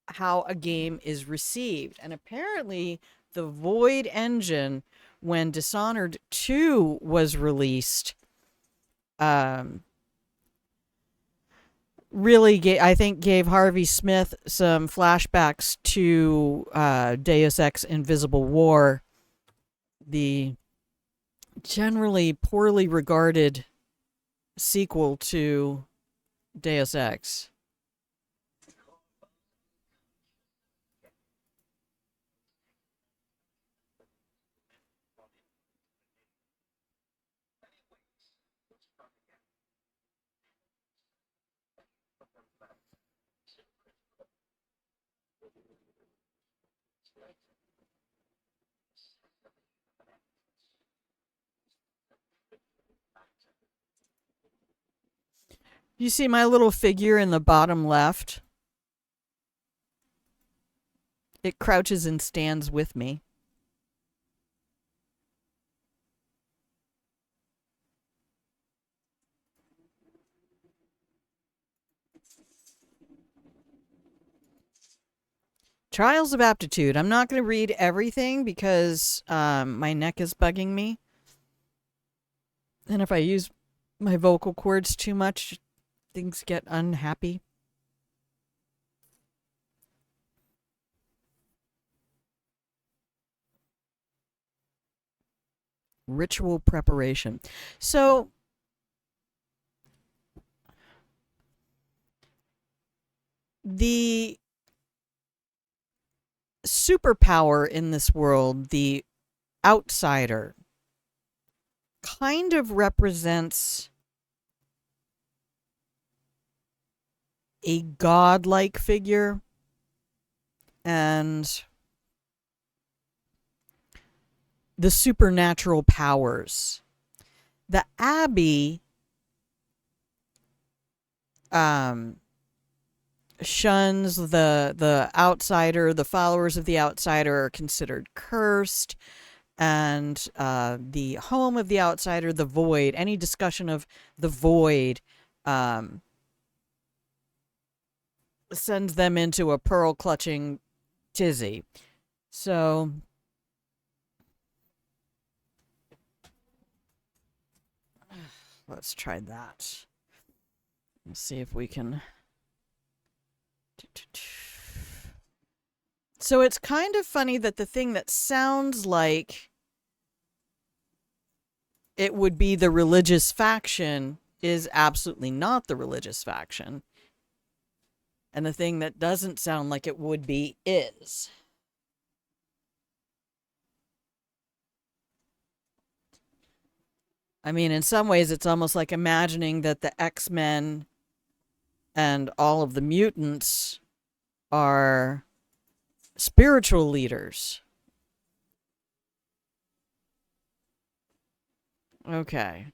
how a game is received. And apparently the Void engine, when Dishonored 2 was released, really I think gave Harvey Smith some flashbacks to Deus Ex Invisible War, the generally poorly regarded sequel to Deus Ex. You see my little figure in the bottom left? It crouches and stands with me. Trials of Aptitude. I'm not going to read everything because my neck is bugging me. And if I use my vocal cords too much, things get unhappy. Ritual preparation. So, the superpower in this world, the outsider, kind of represents a godlike figure and the supernatural powers. The Abbey shuns the outsider. The followers of the outsider are considered cursed. And the home of the outsider, the void, any discussion of the void sends them into a pearl-clutching tizzy. So let's try that. Let's see if we can... So it's kind of funny that the thing that sounds like it would be the religious faction is absolutely not the religious faction. And the thing that doesn't sound like it would be is. I mean, in some ways, it's almost like imagining that the X-Men and all of the mutants are spiritual leaders. Okay.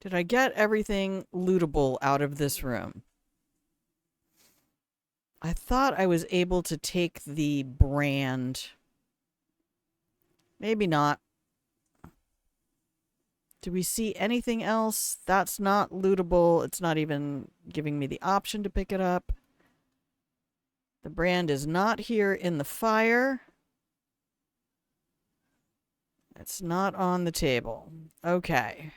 Did I get everything lootable out of this room? I thought I was able to take the brand. Maybe not. Do we see anything else? That's not lootable. It's not even giving me the option to pick it up. The brand is not here in the fire. It's not on the table. Okay.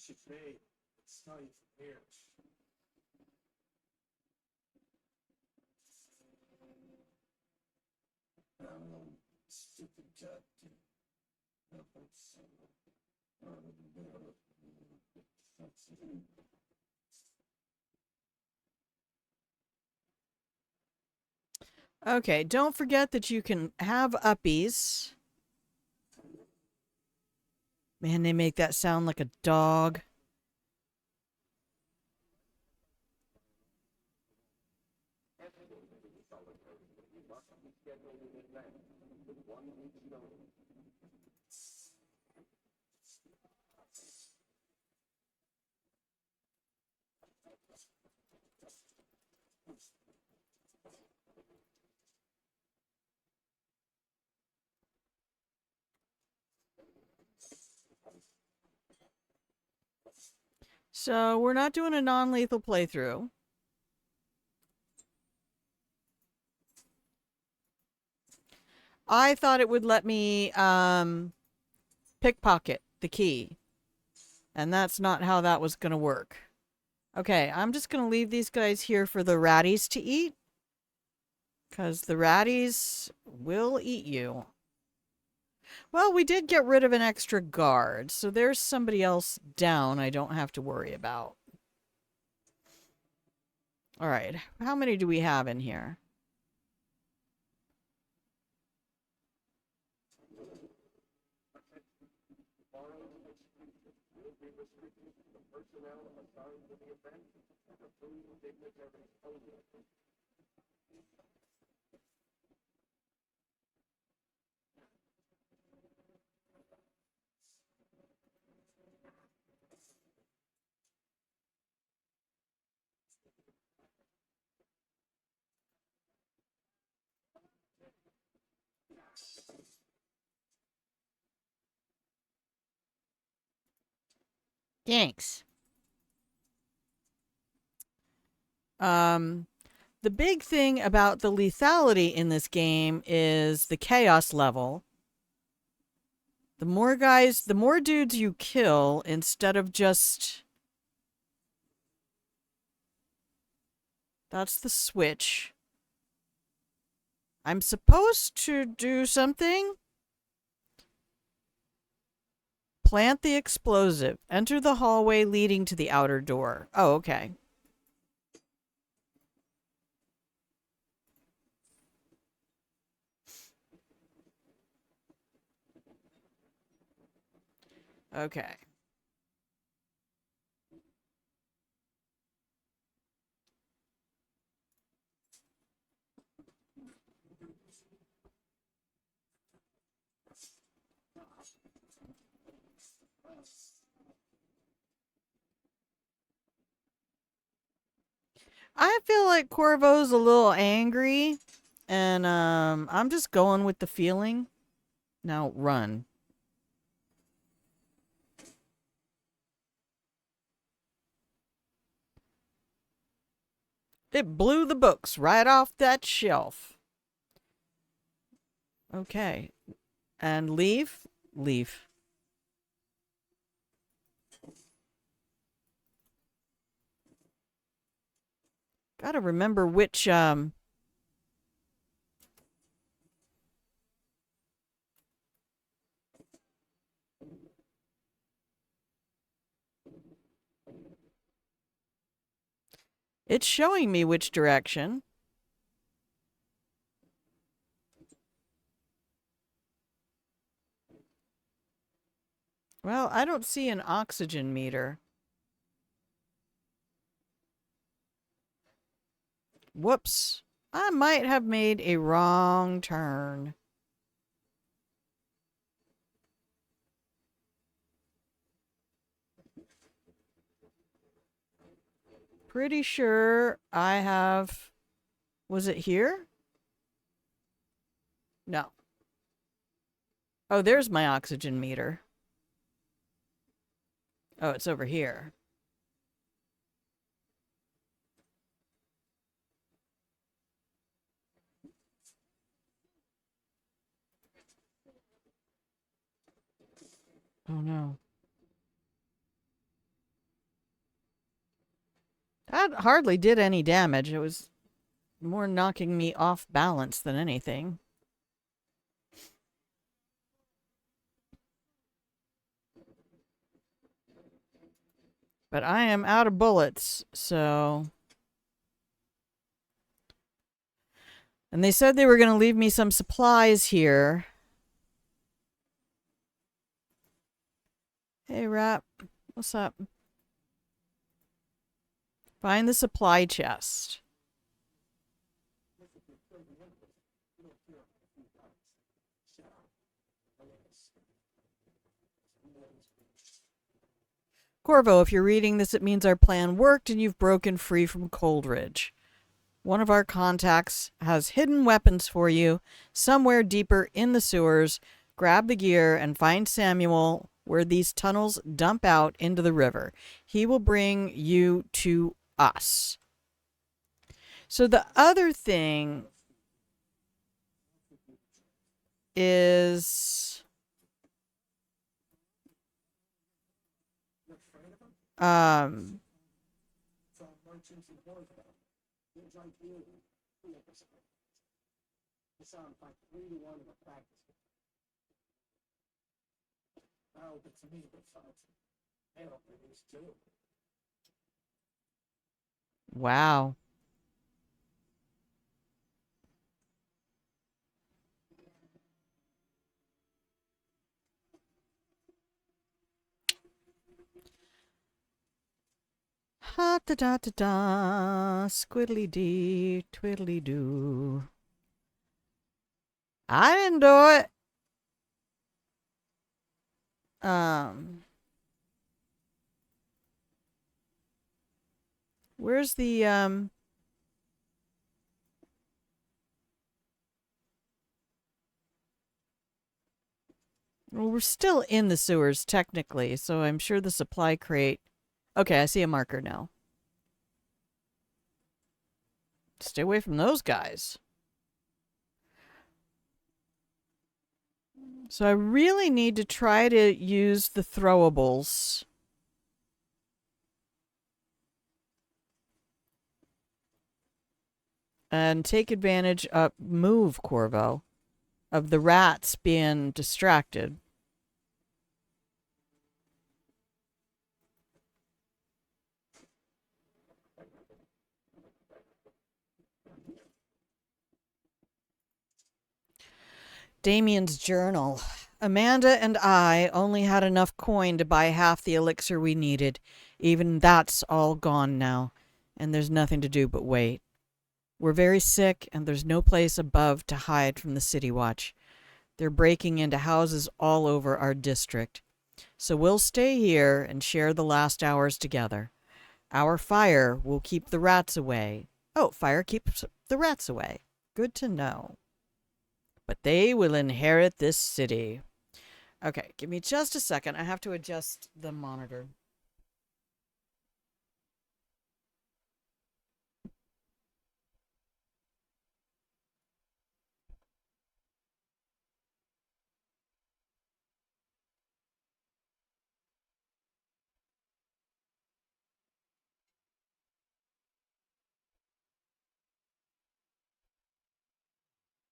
should fade. It's not even here. Stupid goddamn. Okay, don't forget that you can have uppies. Man, they make that sound like a dog. So we're not doing a non-lethal playthrough. I thought it would let me pickpocket the key. And that's not how that was going to work. Okay, I'm just going to leave these guys here for the ratties to eat. Because the ratties will eat you. Well, we did get rid of an extra guard, so there's somebody else down I don't have to worry about. All right, how many do we have in here? Thanks. The big thing about the lethality in this game is the chaos level. The more guys, the more dudes you kill instead of just... That's the switch. I'm supposed to do something? Plant the explosive. Enter the hallway leading to the outer door. Oh, okay. Okay. I feel like Corvo's a little angry, and I'm just going with the feeling. Now run. It blew the books right off that shelf. Okay. And leave? Leave. Gotta remember which, it's showing me which direction. Well, I don't see an oxygen meter. Whoops. I might have made a wrong turn. Pretty sure I have... Was it here? No. Oh, there's my oxygen meter. Oh, it's over here. Oh no. That hardly did any damage. It was more knocking me off balance than anything. But I am out of bullets, so... And they said they were going to leave me some supplies here. Hey, Rap. What's up? Find the supply chest. Corvo, if you're reading this, it means our plan worked and you've broken free from Coldridge. One of our contacts has hidden weapons for you somewhere deeper in the sewers. Grab the gear and find Samuel where these tunnels dump out into the river. He will bring you to us. So the other thing is... Wow. Ha da da da da, squiddly dee, twiddly doo. I didn't do it. Where's the Well, we're still in the sewers technically, so I'm sure the supply crate. Okay, I see a marker now. Stay away from those guys. So I really need to try to use the throwables. And take advantage of... Move, Corvo. Of the rats being distracted. Damien's journal. Amanda and I only had enough coin to buy half the elixir we needed. Even that's all gone now, and there's nothing to do but wait. We're very sick, and there's no place above to hide from the City Watch. They're breaking into houses all over our district. So we'll stay here and share the last hours together. Our fire will keep the rats away. Oh, fire keeps the rats away. Good to know. But they will inherit this city. Okay, give me just a second. I have to adjust the monitor.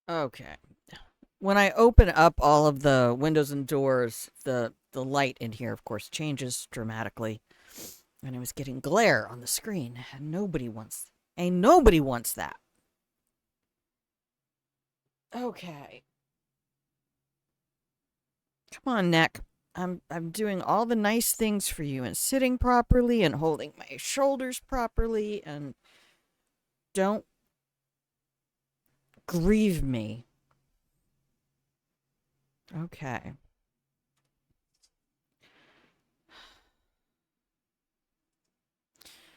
Okay. When I open up all of the windows and doors, the light in here, of course, changes dramatically. And I was getting glare on the screen. And nobody wants that. Okay. Come on, Neck. I'm doing all the nice things for you and sitting properly and holding my shoulders properly and don't grieve me. Okay.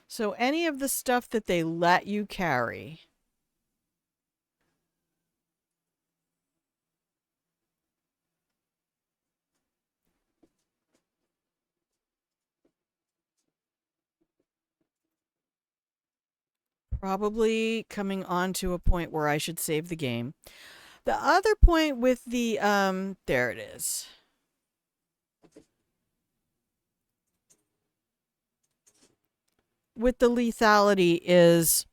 So any of the stuff that they let you carry, probably coming on to a point where I should save the game. The other point with the, there it is. With the lethality is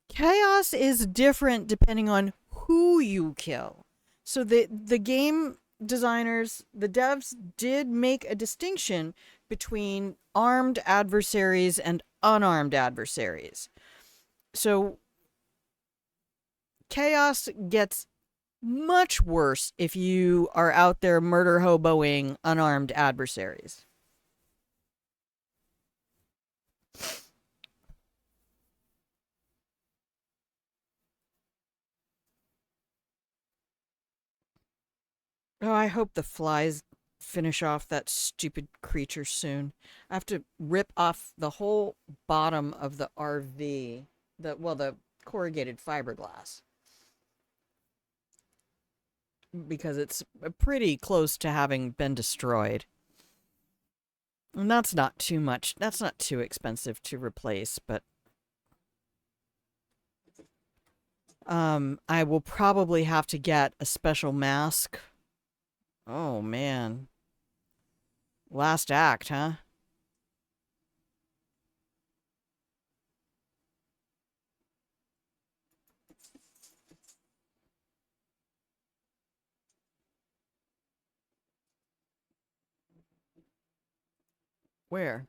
chaos is different depending on who you kill. So the game designers, the devs did make a distinction between armed adversaries and unarmed adversaries. So chaos gets much worse if you are out there murder hoboing unarmed adversaries. Oh, I hope the flies finish off that stupid creature soon. I have to rip off the whole bottom of the RV, the corrugated fiberglass, because it's pretty close to having been destroyed. And that's not too much. That's not too expensive to replace, but I will probably have to get a special mask. Oh, man. Last act, huh? Where?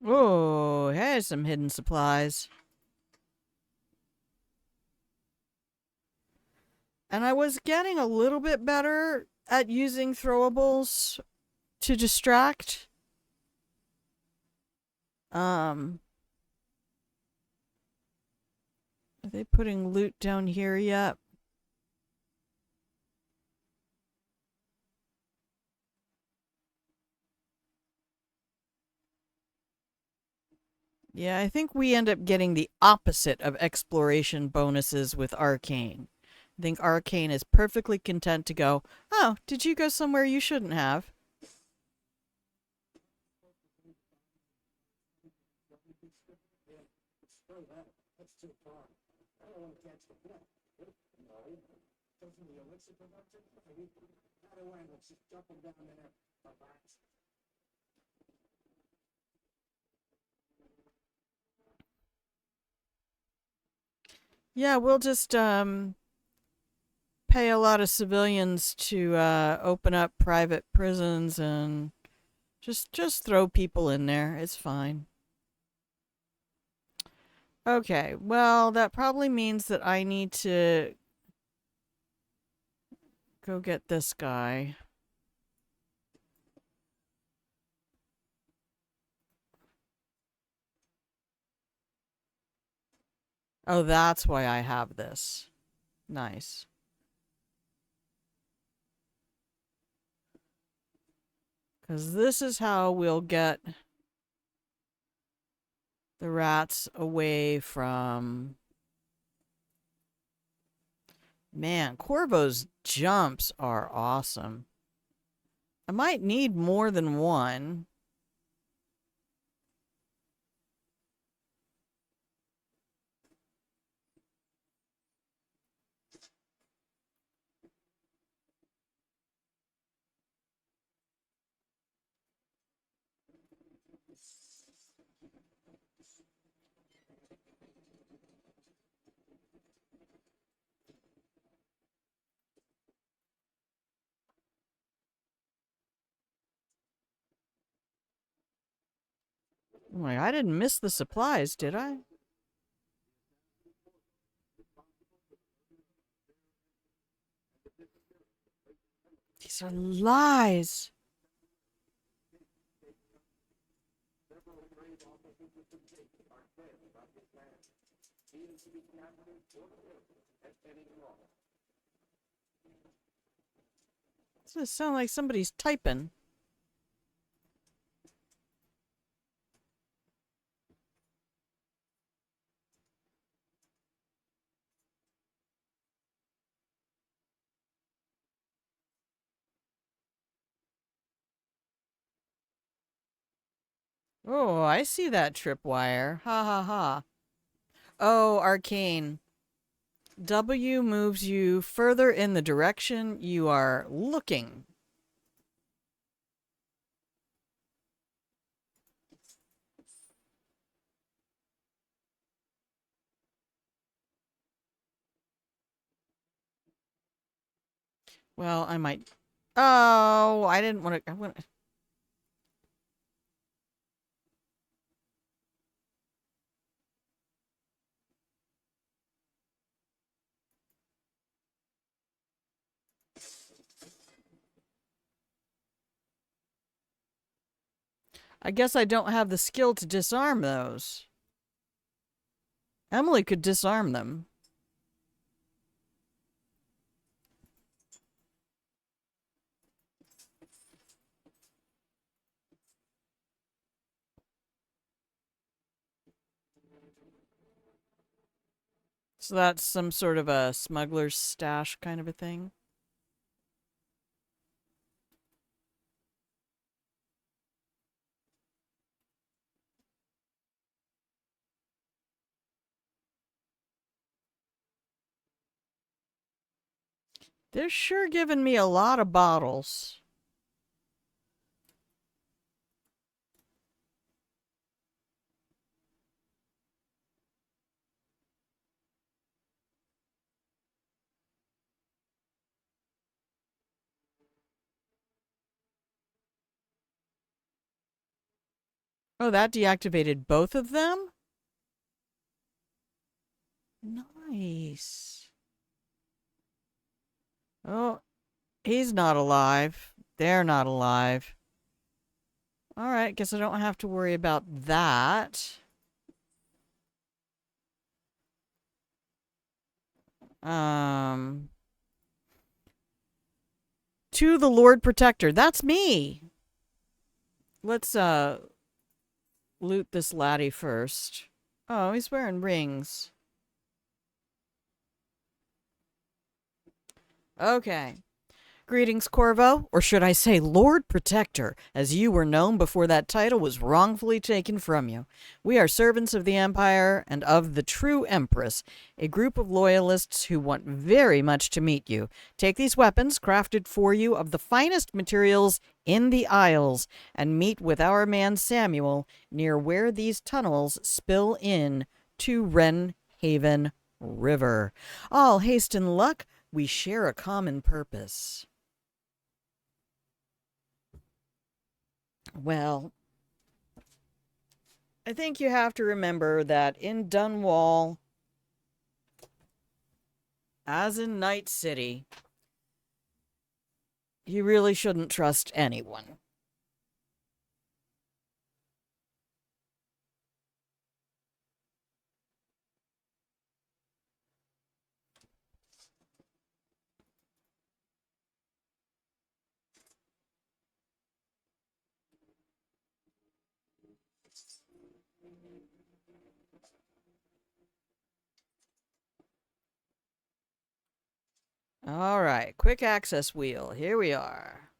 Oh, here's some hidden supplies. And I was getting a little bit better at using throwables to distract. Are they putting loot down here yet? Yeah, I think we end up getting the opposite of exploration bonuses with Arcane. I think Arcane is perfectly content to go, oh, did you go somewhere you shouldn't have? Yeah, we'll just pay a lot of civilians to open up private prisons and just throw people in there. It's fine. Okay, well, that probably means that I need to go get this guy. Oh, that's why I have this. Nice. Because this is how we'll get the rats away from... Man, Corvo's jumps are awesome. I might need more than one. Wait, I didn't miss the supplies, did I? These are lies. This sounds like somebody's typing. Oh, I see that tripwire. Ha ha ha. Oh, Arcane. W moves you further in the direction you are looking. Well, I might... Oh, I didn't want to... I want... I guess I don't have the skill to disarm those. Emily could disarm them. So that's some sort of a smuggler's stash kind of a thing. They're sure giving me a lot of bottles. Oh, that deactivated both of them? Nice. Oh, he's not alive. They're not alive. Alright, guess I don't have to worry about that. To the Lord Protector. That's me! Let's, loot this laddie first. Oh, he's wearing rings. Okay. Greetings, Corvo, or should I say Lord Protector, as you were known before that title was wrongfully taken from you. We are servants of the Empire and of the true Empress, a group of loyalists who want very much to meet you. Take these weapons, crafted for you of the finest materials in the Isles, and meet with our man Samuel near where these tunnels spill in to Wren Haven River. All haste and luck, we share a common purpose. Well, I think you have to remember that in Dunwall, as in Night City, you really shouldn't trust anyone. All right, quick access wheel. Here we are.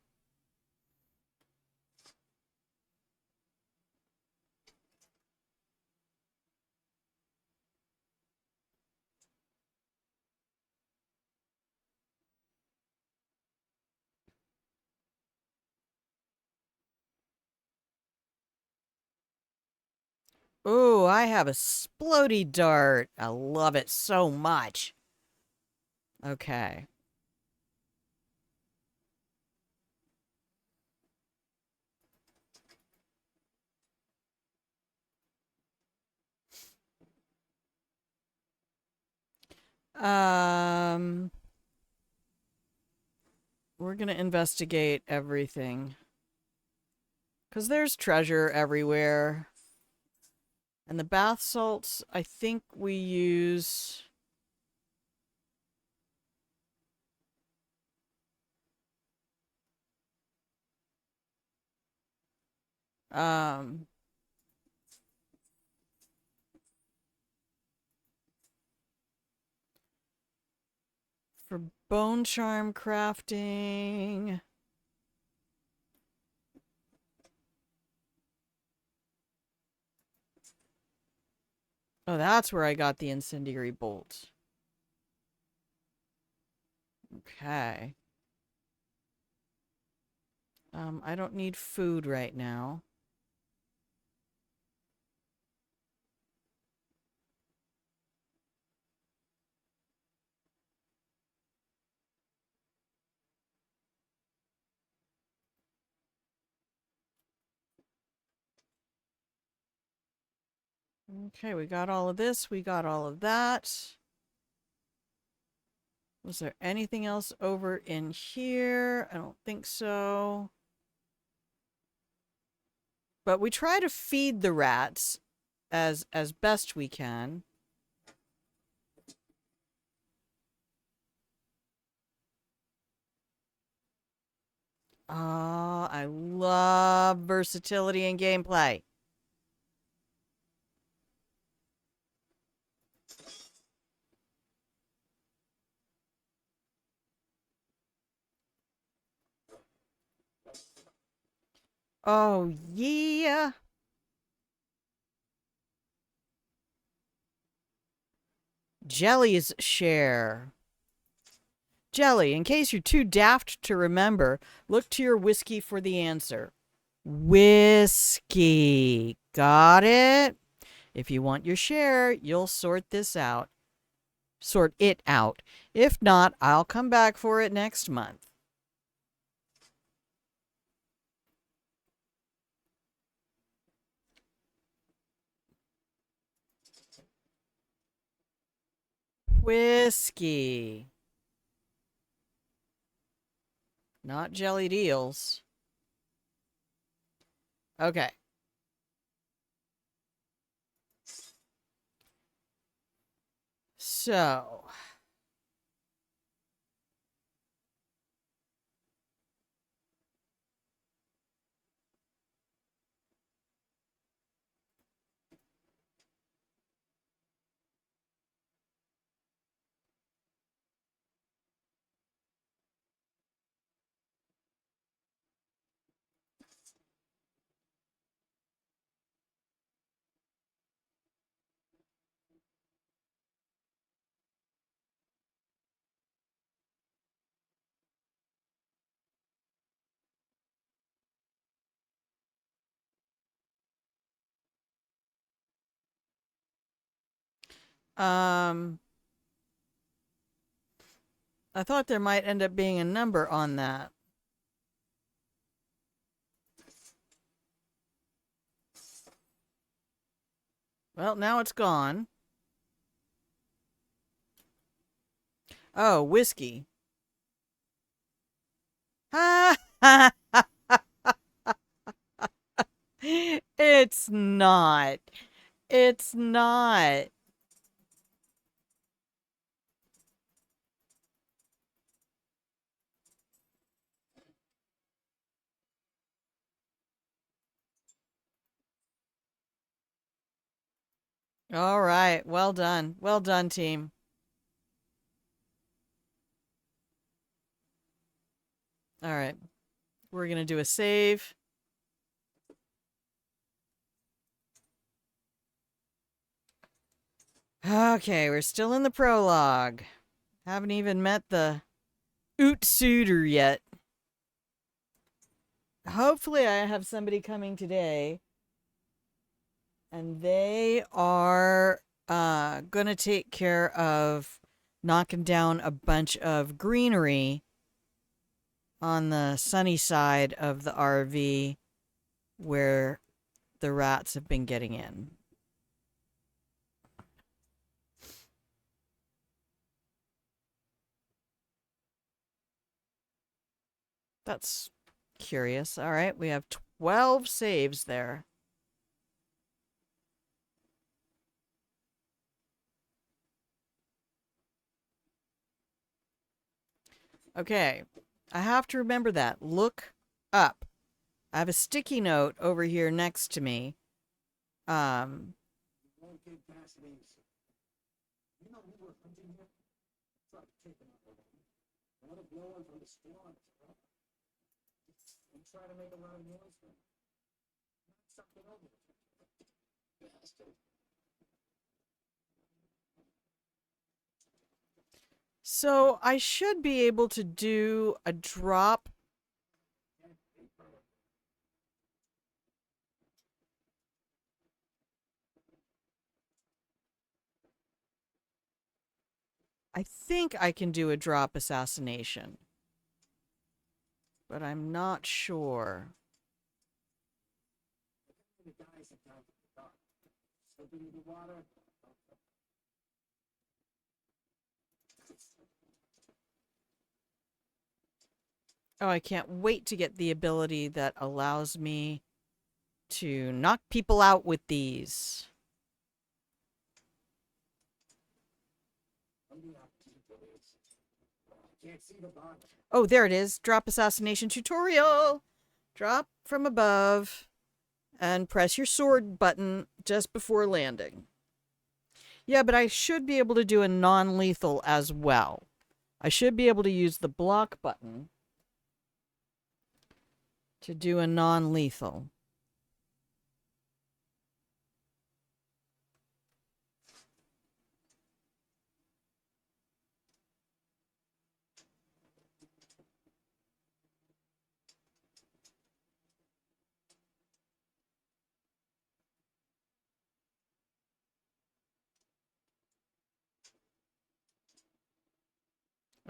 Ooh, I have a splody dart. I love it so much. Okay. Um, we're gonna investigate everything. 'Cause there's treasure everywhere. And the bath salts, I think we use... Um, for bone charm crafting. Oh, that's where I got the incendiary bolt. Okay. I don't need food right now. Okay, we got all of this. We got all of that. Was there anything else over in here? I don't think so. But we try to feed the rats as best we can. Oh, I love versatility in gameplay. Oh, yeah. Jelly's share. Jelly, in case you're too daft to remember, look to your whiskey for the answer. Whiskey. Got it? If you want your share, you'll sort this out. Sort it out. If not, I'll come back for it next month. Whiskey. Not jellied eels. Okay. So... I thought there might end up being a number on that. Well, now it's gone. Oh, whiskey. It's not. It's not. All right. Well done. Well done, team. All right. We're going to do a save. Okay, we're still in the prologue. Haven't even met the Oot Suitor yet. Hopefully I have somebody coming today. And they are going to take care of knocking down a bunch of greenery on the sunny side of the RV where the rats have been getting in. That's curious. All right, we have 12 saves there. Okay, I have to remember that. Look up. I have a sticky note over here next to me. So I should be able to do a drop. I think I can do a drop assassination, but I'm not sure. Oh, I can't wait to get the ability that allows me to knock people out with these. Oh, there it is. Drop assassination tutorial. Drop from above and press your sword button just before landing. Yeah, but I should be able to do a non-lethal as well. I should be able to use the block button to do a non-lethal.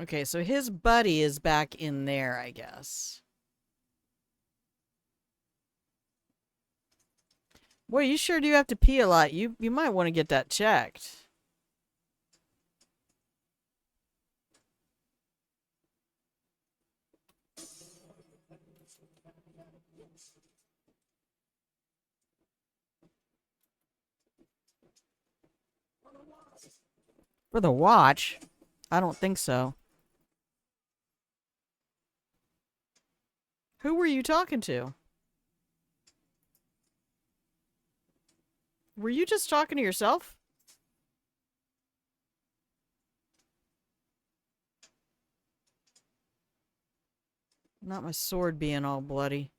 Okay, so his buddy is back in there, I guess. Boy, you sure do have to pee a lot. You might want to get that checked. For the watch? I don't think so. Who were you talking to? Were you just talking to yourself? Not my sword being all bloody.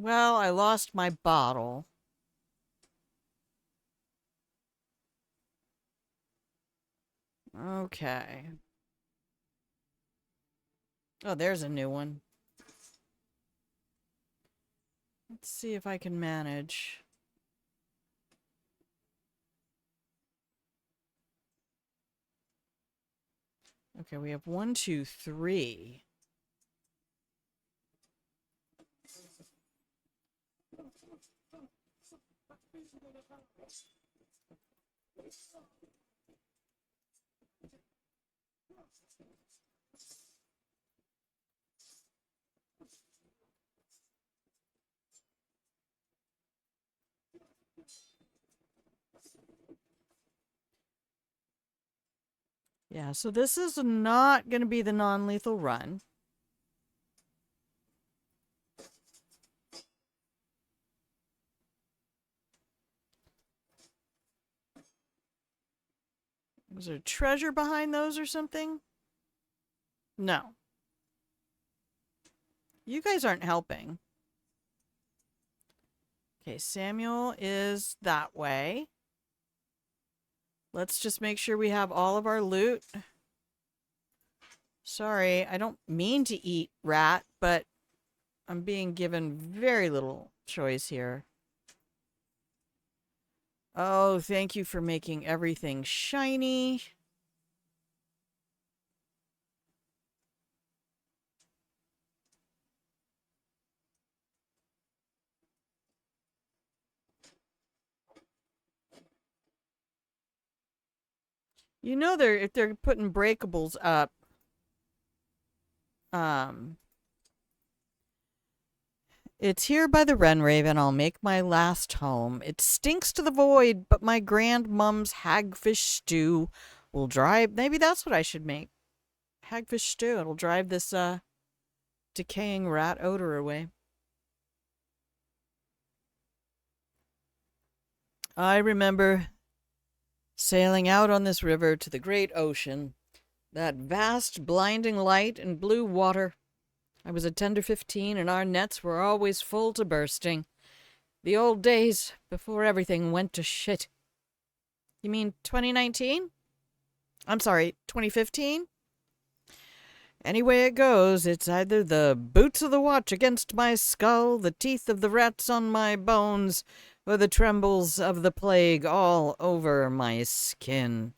Well, I lost my bottle. Okay. Oh, there's a new one. Let's see if I can manage. Okay, we have 1, 2, 3. Yeah, so this is not going to be the non-lethal run. Was there treasure behind those or something? No. You guys aren't helping. Okay, Samuel is that way. Let's just make sure we have all of our loot. Sorry, I don't mean to eat rat, but I'm being given very little choice here. Oh, thank you for making everything shiny. You know if they're putting breakables up, it's here by the Wren Raven, I'll make my last home. It stinks to the void, but my grandmum's hagfish stew will drive... Maybe that's what I should make. Hagfish stew. It'll drive this, decaying rat odor away. I remember sailing out on this river to the great ocean. That vast, blinding light and blue water. I was a tender 15, and our nets were always full to bursting. The old days before everything went to shit. You mean 2019? I'm sorry, 2015? Any way it goes, it's either the boots of the watch against my skull, the teeth of the rats on my bones, or the trembles of the plague all over my skin.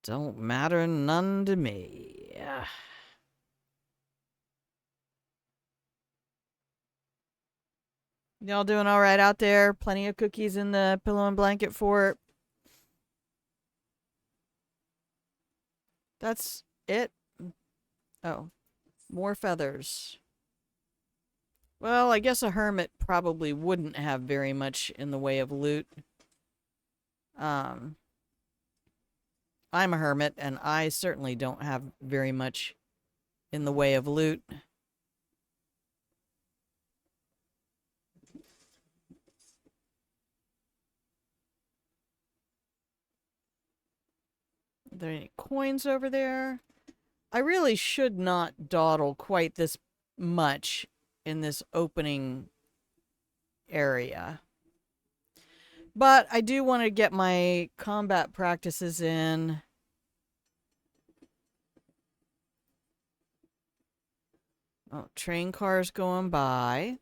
Don't matter none to me. Y'all doing all right out there? Plenty of cookies in the pillow and blanket fort. That's it? Oh, more feathers. Well, I guess a hermit probably wouldn't have very much in the way of loot. I'm a hermit, and I certainly don't have very much in the way of loot. Are there any coins over there? I really should not dawdle quite this much in this opening area. But I do want to get my combat practices in. Oh, train cars going by.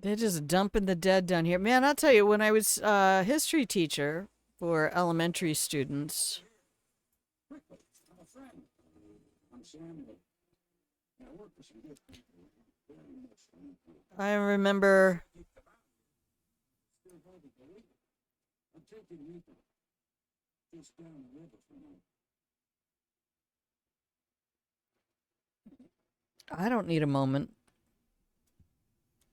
They're just dumping the dead down here. Man, I'll tell you, when I was a history teacher for elementary students, I remember I don't need a moment.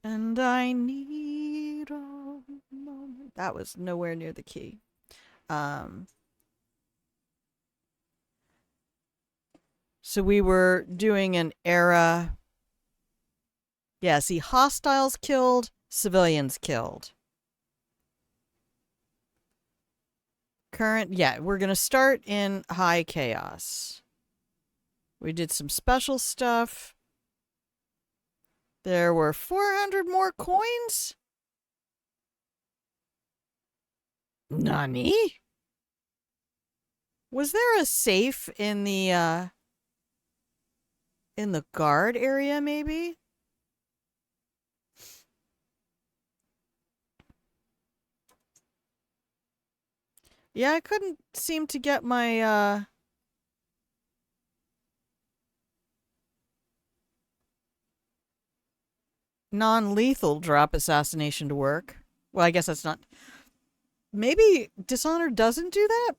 And I need a moment. That was nowhere near the key. So we were doing an era. Yeah, see, hostiles killed, civilians killed. Current, yeah, we're going to start in high chaos. We did some special stuff. There were 400 more coins? Nani? Was there a safe in the guard area, maybe? Yeah, I couldn't seem to get my, non-lethal drop assassination to work. Well, I guess that's not... Maybe Dishonored doesn't do that?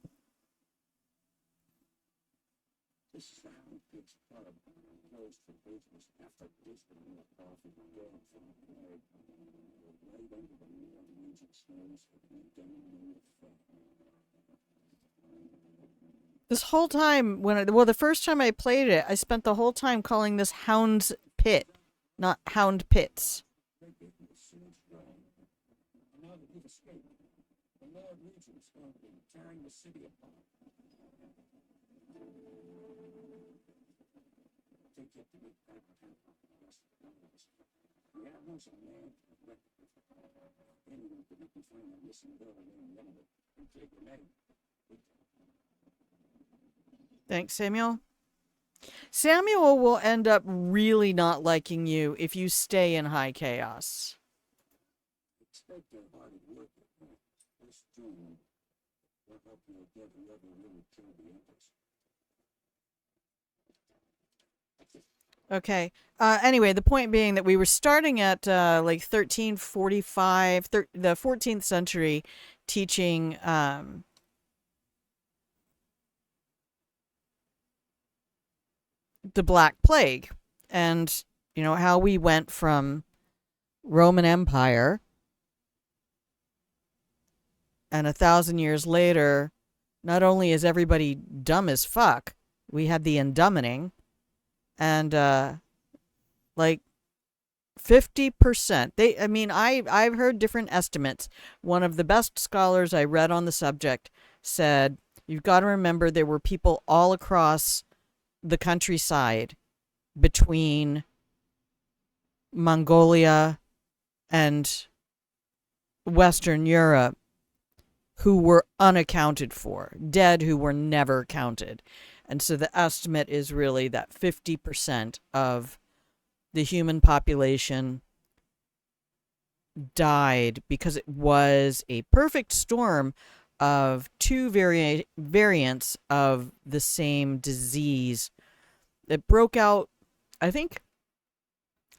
This whole time, the first time I played it, I spent the whole time calling this Hound's Pit, not Hound Pits. Thanks, Samuel. Samuel will end up really not liking you if you stay in high chaos. Okay. Anyway, the point being that we were starting at like 1345, the 14th century, teaching the Black Plague, and you know how we went from Roman Empire, and 1,000 years later, not only is everybody dumb as fuck, we had the endummining, and like 50%. I've heard different estimates. One of the best scholars I read on the subject said, you've got to remember there were people all across the countryside between Mongolia and Western Europe who were unaccounted for, dead who were never counted. And so the estimate is really that 50% of the human population died because it was a perfect storm of two variants of the same disease that broke out, I think,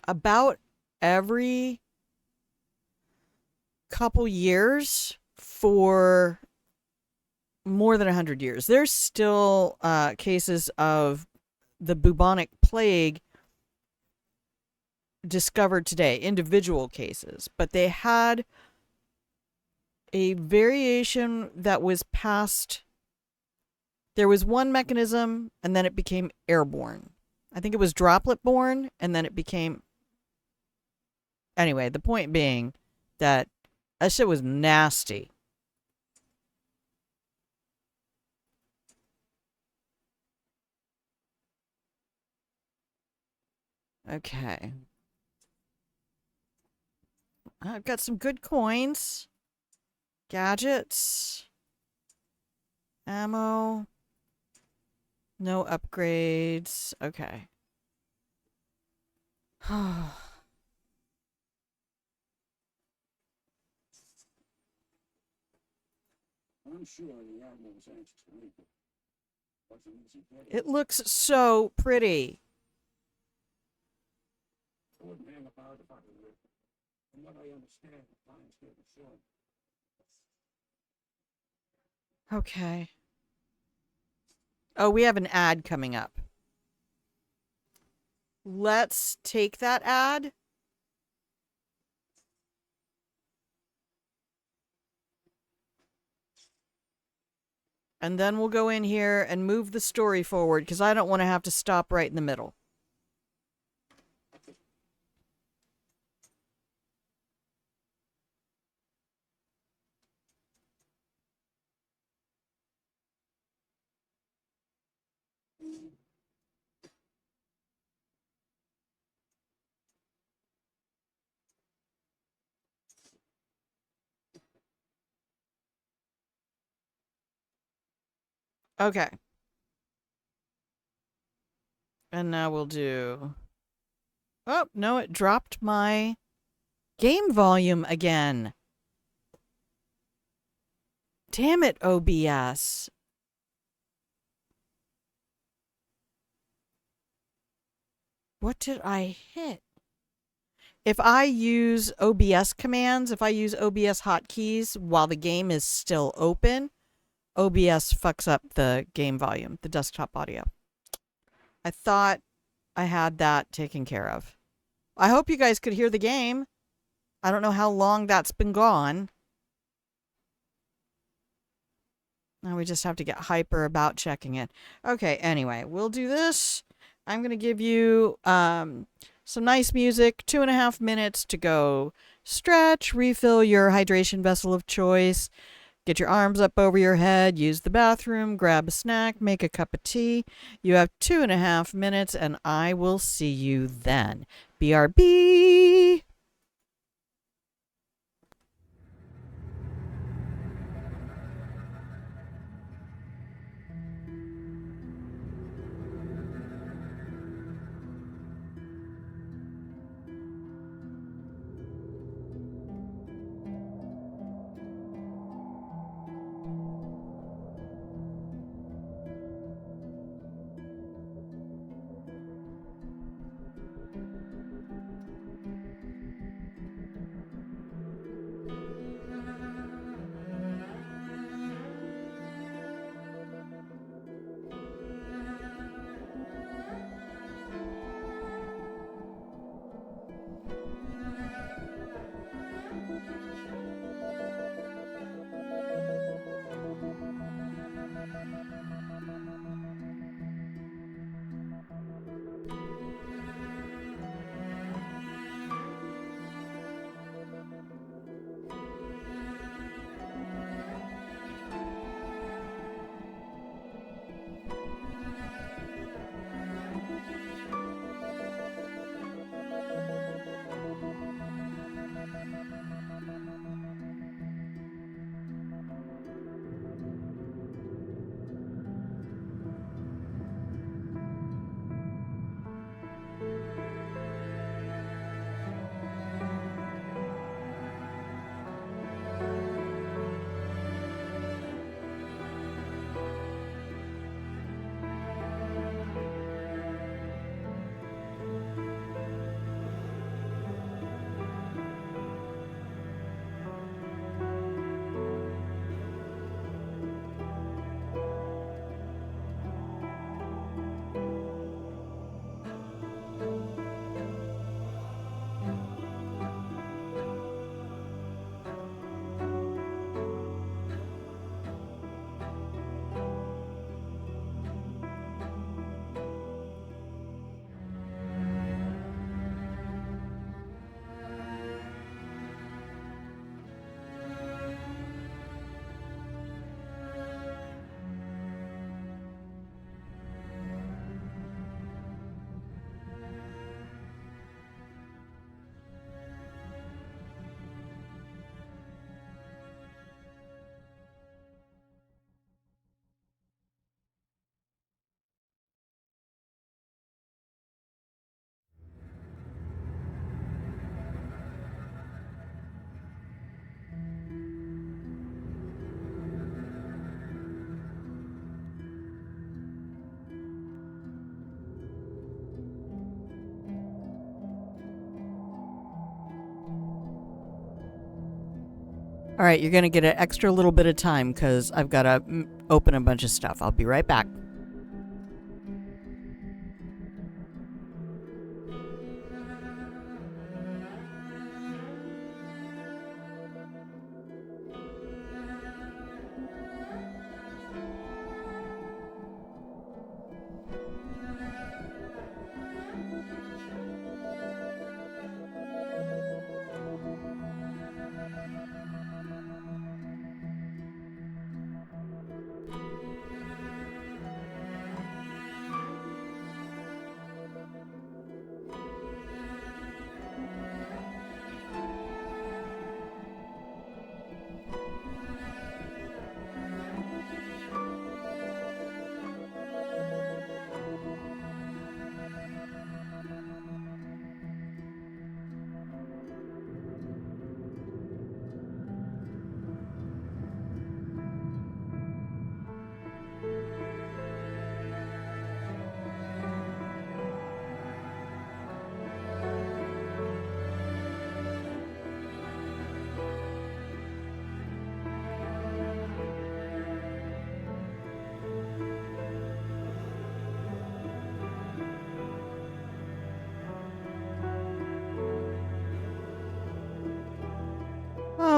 about every couple years for more than 100 years. There's still cases of the bubonic plague discovered today, individual cases, but they had a variation that was passed. There was one mechanism, and then it became airborne. I think it was droplet borne, and then it became... Anyway, the point being that shit was nasty. Okay. I've got some good coins. Gadgets. Ammo. No upgrades. Okay. It looks so pretty. Okay. Oh, we have an ad coming up. Let's take that ad. And then we'll go in here and move the story forward because I don't want to have to stop right in the middle. Okay. And now we'll do... Oh, no, it dropped my game volume again. Damn it, OBS. What did I hit? If I use OBS commands, if I use OBS hotkeys while the game is still open, OBS fucks up the game volume, the desktop audio. I thought I had that taken care of. I hope you guys could hear the game. I don't know how long that's been gone. Now we just have to get hyper about checking it. Okay, anyway, we'll do this. I'm going to give you some nice music, 2.5 minutes to go stretch, refill your hydration vessel of choice, get your arms up over your head, use the bathroom, grab a snack, make a cup of tea. You have 2.5 minutes, and I will see you then. BRB! All right, you're going to get an extra little bit of time because I've got to open a bunch of stuff. I'll be right back.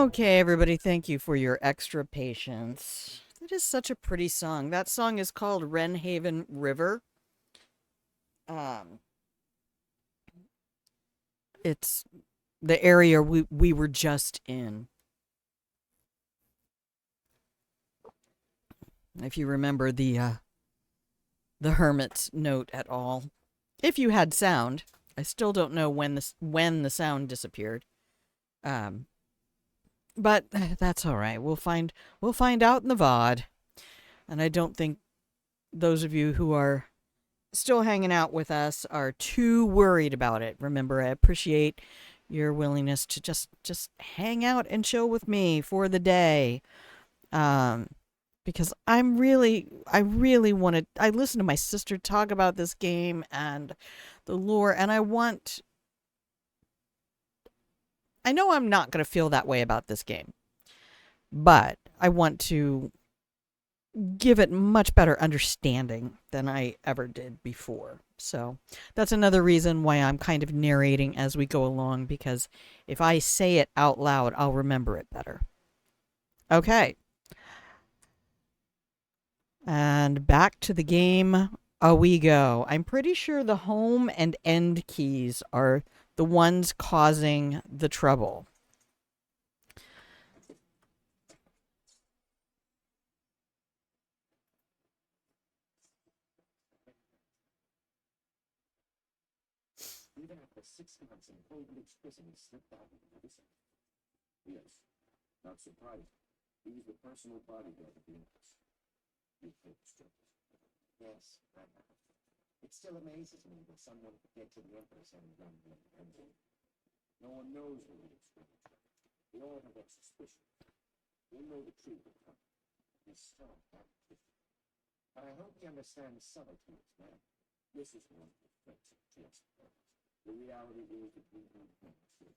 Okay, everybody, thank you for your extra patience. It is such a pretty song. That song is called Wrenhaven River. It's the area we were just in. If you remember the hermit's note at all. If you had sound. I still don't know when the sound disappeared. But that's all right. We'll find out in the VOD. And I don't think those of you who are still hanging out with us are too worried about it. Remember, I appreciate your willingness to just hang out and chill with me for the day. Because I really want to. I listen to my sister talk about this game and the lore, and I know I'm not going to feel that way about this game, but I want to give it much better understanding than I ever did before. So that's another reason why I'm kind of narrating as we go along, because if I say it out loud, I'll remember it better. Okay. And back to the game we go. I'm pretty sure the home and end keys are the ones causing the trouble. Even after 6 months in Holdridge prison, he slipped out of medicine. Yes, not surprised. He was the personal bodyguard of the Empress. You think strict. Yes, I know. It still amazes me that someone could get to the Empress and run the Emperor. No one knows where he is. We all have that suspicion. We know the truth of him. He's strong, not different. But I hope he understands subtleties, man. This is one of the threats of just. The reality is that we need him to.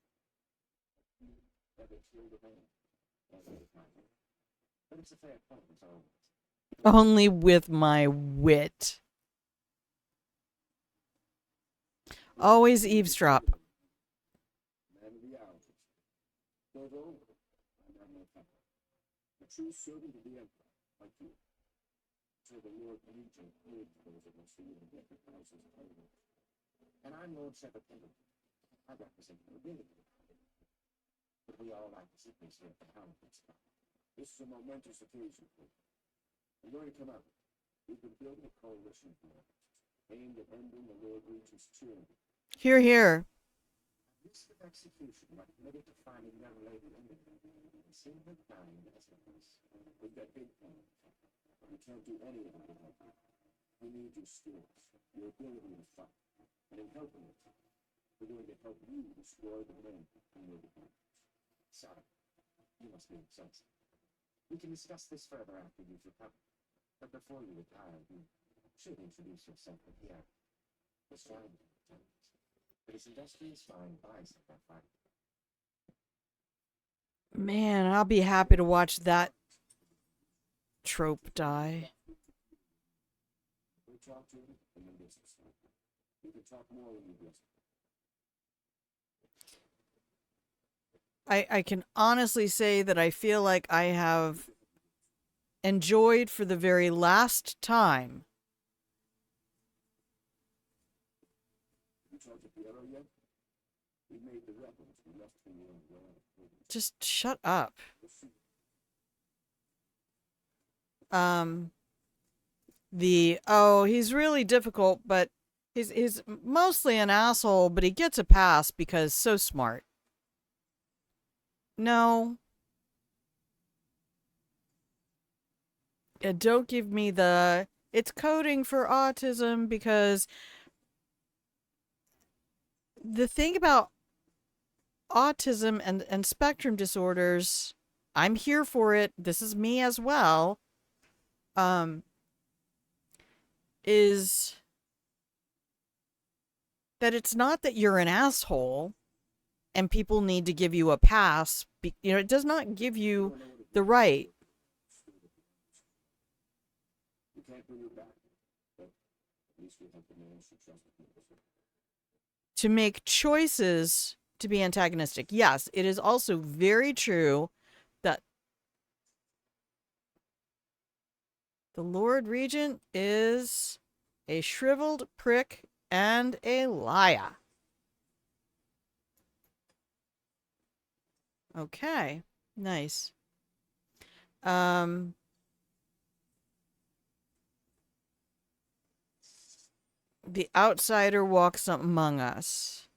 You ever killed a man? Only with my wit. But it's a fair point, as always. Only with my wit. Always eavesdrop. Man of the hours. Although, I'm not no temper. A true servant of the Emperor, like you. So the Lord Regent heard those of us who would get the houses of Holy. And I'm Lord Shepherd Pendleton. I represent the nobility. But we all like to see things here at the Hound's Club. This is a momentous occasion for you. I'm going to come out. We've been building a coalition for it, aimed at ending the Lord Regent's tyranny. Hear, hear. This of execution, like committed to finding young lady England, and seeing her dying as it is. We've got big plans, but we can't do any of it without you. We need your skills, your ability to fight. And in helping us, we're going to help you destroy the men who know the plan. Sorry, you must be exhausted. We can discuss this further after you've recovered. But before you retire, you should introduce yourself to Pierre. The strategy returns. But his industrious mind buys him that fight. Man, I'll be happy to watch that trope die. We'll talk to him and then business. We can talk more when you get. I can honestly say that I feel like I have enjoyed for the very last time. You talked to Piero yet? We made the rebels. We left the world well. Just shut up. He's really difficult, but he's mostly an asshole, but he gets a pass because so smart. No. Don't give me it's coding for autism, because the thing about autism and spectrum disorders, I'm here for it. This is me as well. Is that it's not that you're an asshole and people need to give you a pass. It does not give you the right to make choices to be antagonistic. Yes, it is also very true that the Lord Regent is a shriveled prick and a liar. Okay, nice. The outsider walks among us.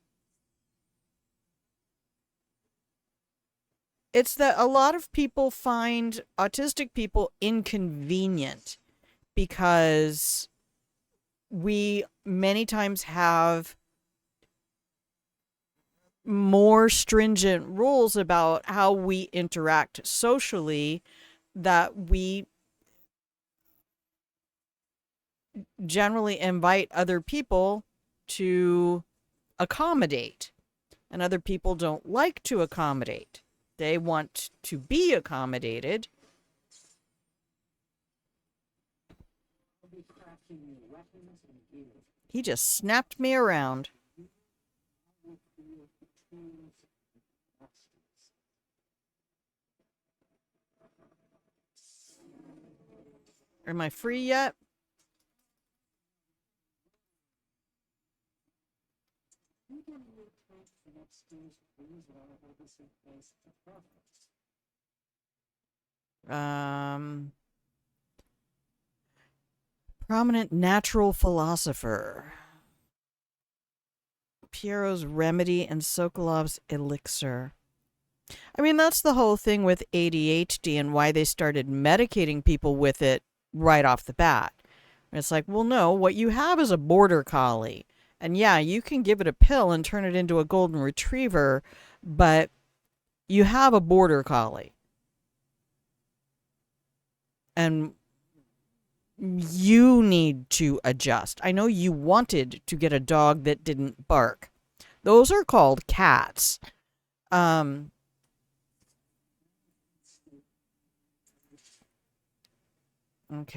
It's that a lot of people find autistic people inconvenient because we many times have more stringent rules about how we interact socially that we generally invite other people to accommodate. And other people don't like to accommodate. They want to be accommodated. He just snapped me around. Am I free yet? Prominent natural philosopher. Piero's remedy and Sokolov's elixir. I mean, that's the whole thing with ADHD and why they started medicating people with it right off the bat. And it's like, well, no, what you have is a border collie. And yeah, you can give it a pill and turn it into a golden retriever, but you have a border collie. And you need to adjust. I know you wanted to get a dog that didn't bark. Those are called cats. Okay,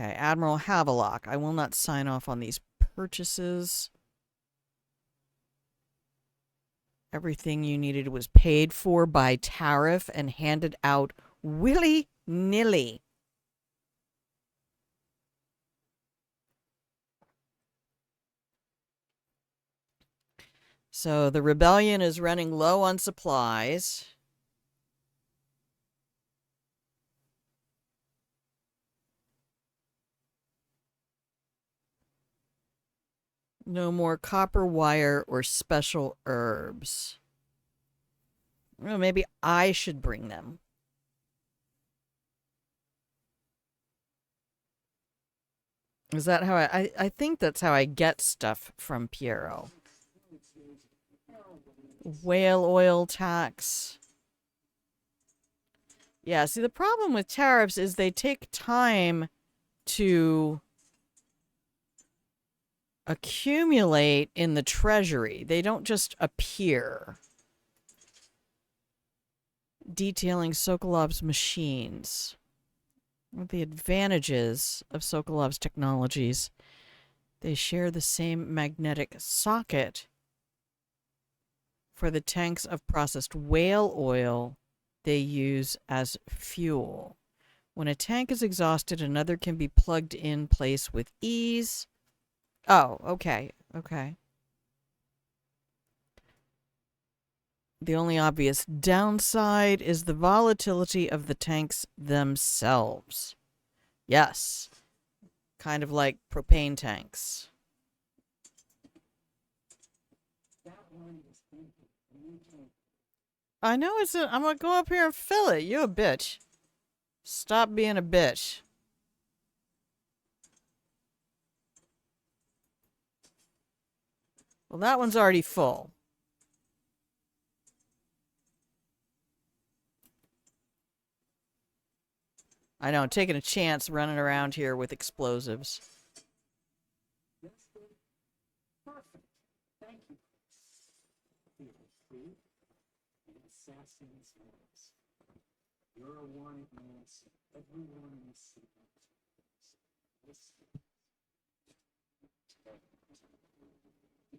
Admiral Havelock. I will not sign off on these purchases. Everything you needed was paid for by tariff and handed out willy-nilly. So the rebellion is running low on supplies. No more copper wire or special herbs. Well, maybe I should bring them. Is that how I think that's how I get stuff from Piero. Whale oil tax. Yeah, see, the problem with tariffs is they take time to accumulate in the treasury. They don't just appear. Detailing Sokolov's machines. One of the advantages of Sokolov's technologies, they share the same magnetic socket for the tanks of processed whale oil they use as fuel. When a tank is exhausted, another can be plugged in place with ease. Oh, okay, okay. The only obvious downside is the volatility of the tanks themselves. Yes, kind of like propane tanks. I know it's a, I'm gonna go up here and fill it. You a bitch. Stop being a bitch. Well, that one's already full. I know, taking a chance running around here with explosives. Perfect. Thank you. Assassin's Mask. You're a wanted man, so everyone in the city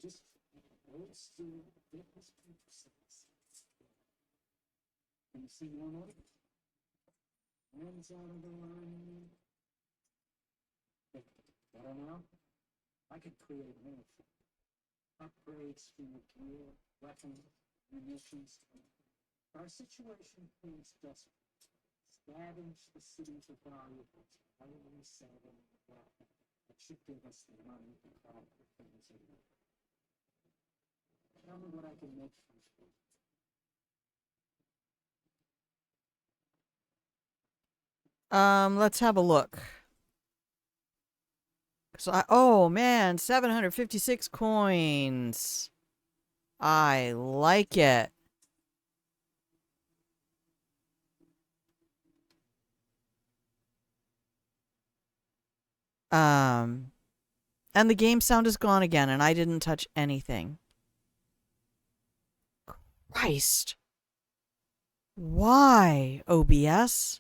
just old school fitness people sense. Can you see one of it? Hands out of the line. Better now? I could create anything. Upgrades for your gear, weapons, munitions. Our situation proves desperate. Scavenge the cities of valuables, only sell them in the black. It should give us the money to buy the things we need. Tell me what I can make for you. Let's have a look. Oh man, 756 coins. I like it. And the game sound is gone again, and I didn't touch anything. Christ. Why, OBS?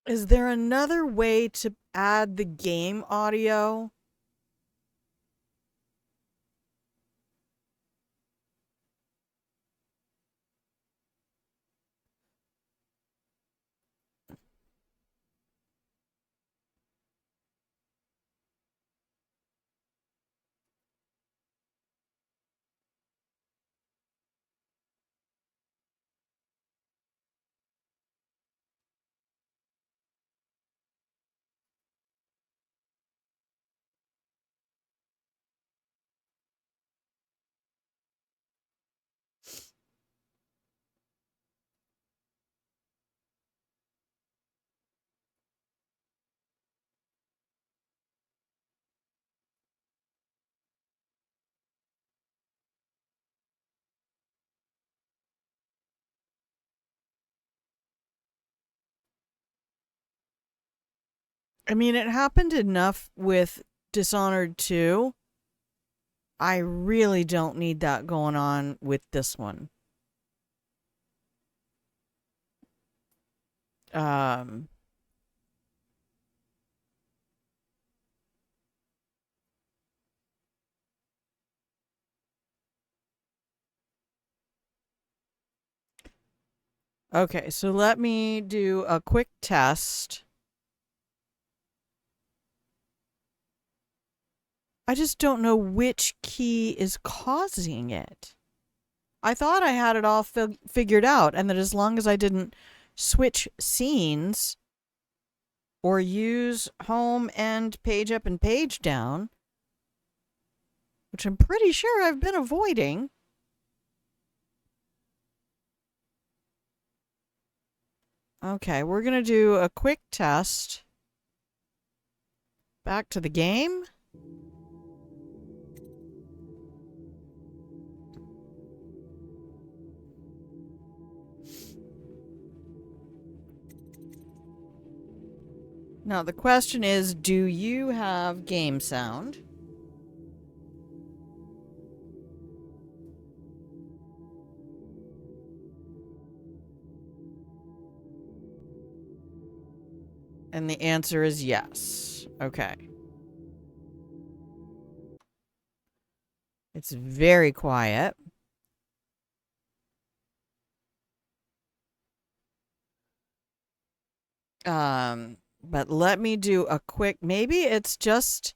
Is there another way to add the game audio? I mean, it happened enough with Dishonored 2. I really don't need that going on with this one. Okay, so let me do a quick test. I just don't know which key is causing it. I thought I had it all figured out, and that as long as I didn't switch scenes or use home and page up and page down, which I'm pretty sure I've been avoiding. Okay, we're going to do a quick test. Back to the game. Now, the question is, do you have game sound? And the answer is yes. Okay. It's very quiet. But let me do a quick, maybe it's just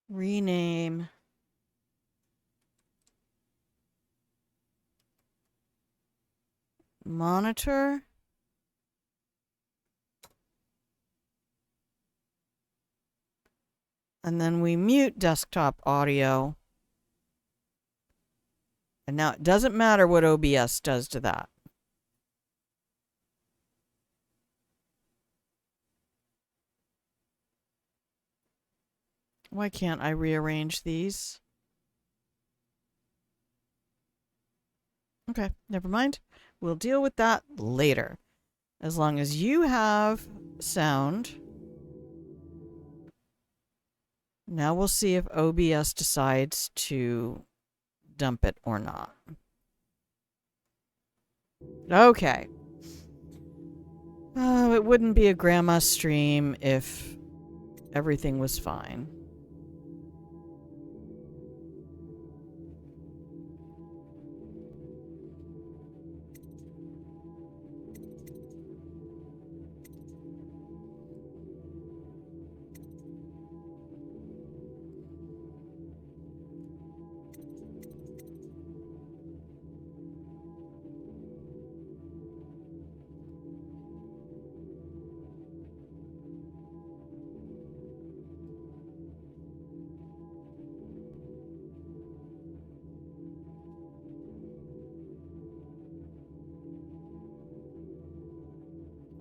rename monitor. And then we mute desktop audio. And now it doesn't matter what OBS does to that. Why can't I rearrange these? Okay, never mind. We'll deal with that later. As long as you have sound. Now we'll see if OBS decides to dump it or not. Okay. Oh, it wouldn't be a grandma stream if everything was fine.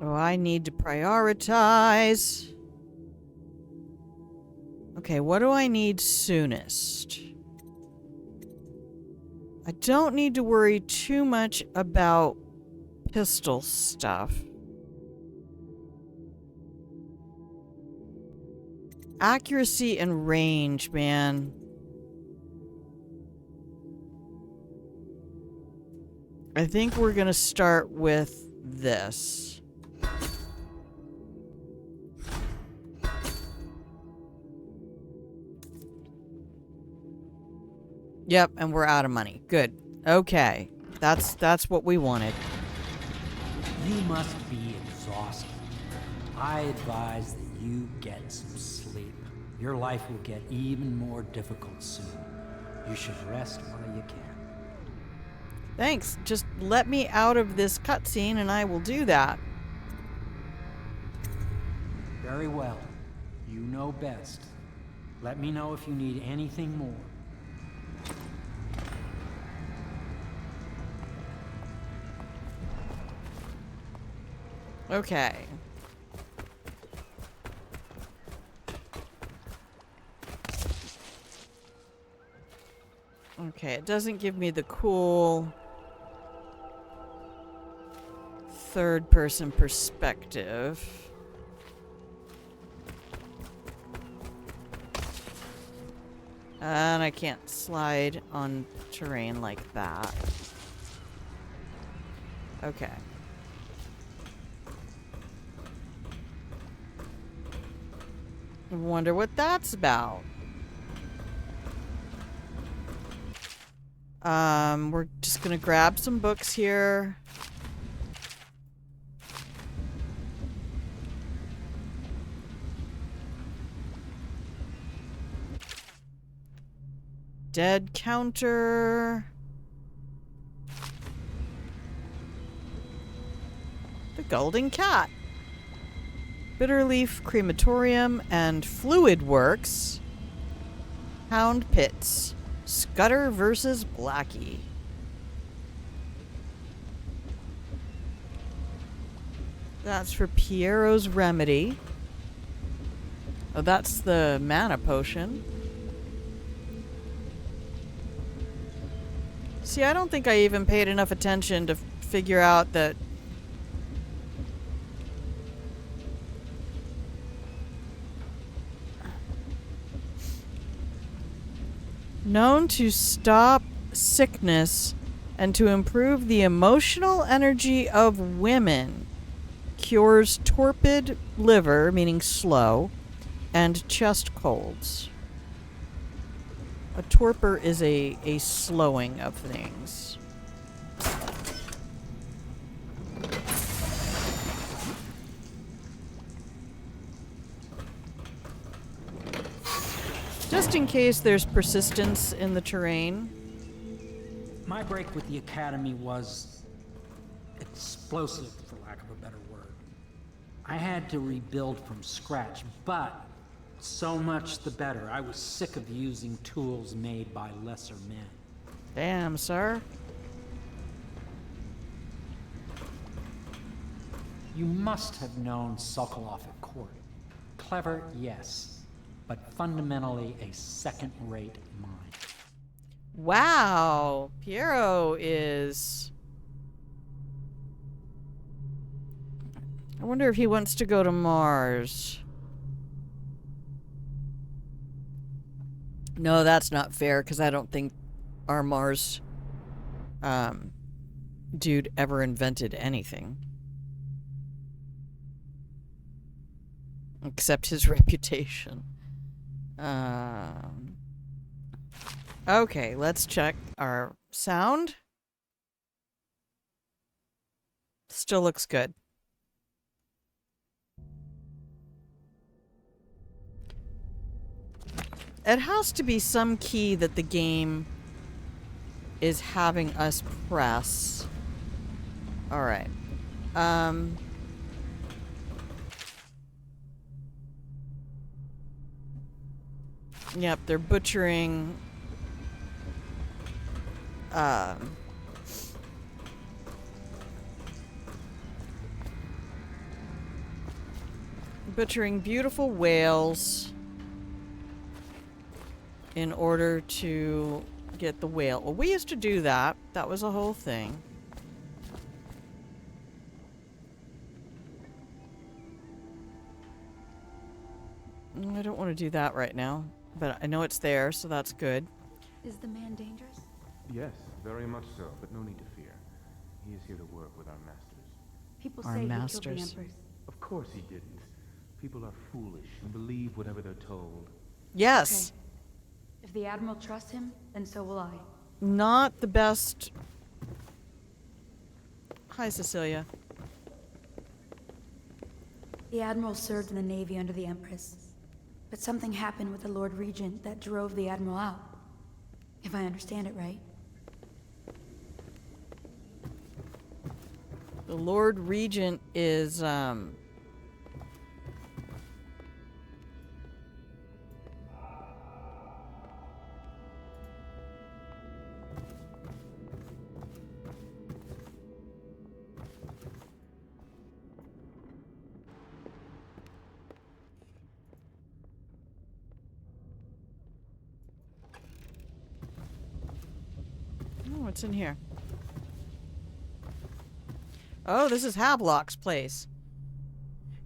Oh, I need to prioritize. Okay, what do I need soonest? I don't need to worry too much about pistol stuff. Accuracy and range, man. I think we're gonna start with this. Yep, and we're out of money. Good. Okay. That's what we wanted. You must be exhausted. I advise that you get some sleep. Your life will get even more difficult soon. You should rest while you can. Thanks. Just let me out of this cutscene and I will do that. Very well. You know best. Let me know if you need anything more. Okay. Okay, it doesn't give me the cool third-person perspective. And I can't slide on terrain like that. Okay. Wonder what that's about. We're just gonna grab some books here. Dead counter. The Golden Cat. Bitterleaf Crematorium and Fluid Works. Hound Pits. Scudder versus Blackie. That's for Piero's Remedy. Oh, that's the mana potion. See, I don't think I even paid enough attention to figure out that known to stop sickness and to improve the emotional energy of women. Cures torpid liver, meaning slow, and chest colds. A torpor is a slowing of things. Just in case there's persistence in the terrain. My break with the Academy was explosive, for lack of a better word. I had to rebuild from scratch, but so much the better. I was sick of using tools made by lesser men. Damn, sir. You must have known Sokolov at court. Clever, yes, but fundamentally a second-rate mind. Wow, Piero is I wonder if he wants to go to Mars. No, that's not fair, because I don't think our Mars dude ever invented anything. Except his reputation. Okay, let's check our sound. Still looks good. It has to be some key that the game is having us press. Alright. Yep, they're butchering butchering beautiful whales in order to get the whale. Well, we used to do that. That was a whole thing. I don't want to do that right now, but I know it's there, so that's good. Is the man dangerous? Yes, very much so, but no need to fear. He is here to work with our masters. People Our say he killed masters. the Empress. Of course he didn't. People are foolish and believe whatever they're told. Yes. Okay. If the Admiral trusts him, then so will I. Not the best. Hi, Cecilia. The Admiral served in the Navy under the Empress. But something happened with the Lord Regent that drove the Admiral out. If I understand it right. The Lord Regent is, oh, what's in here? Oh, this is Havelock's place.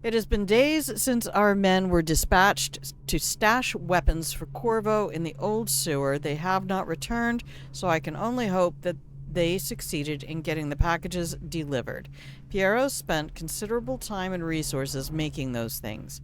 It has been days since our men were dispatched to stash weapons for Corvo in the old sewer. They have not returned, so I can only hope that they succeeded in getting the packages delivered. Piero spent considerable time and resources making those things.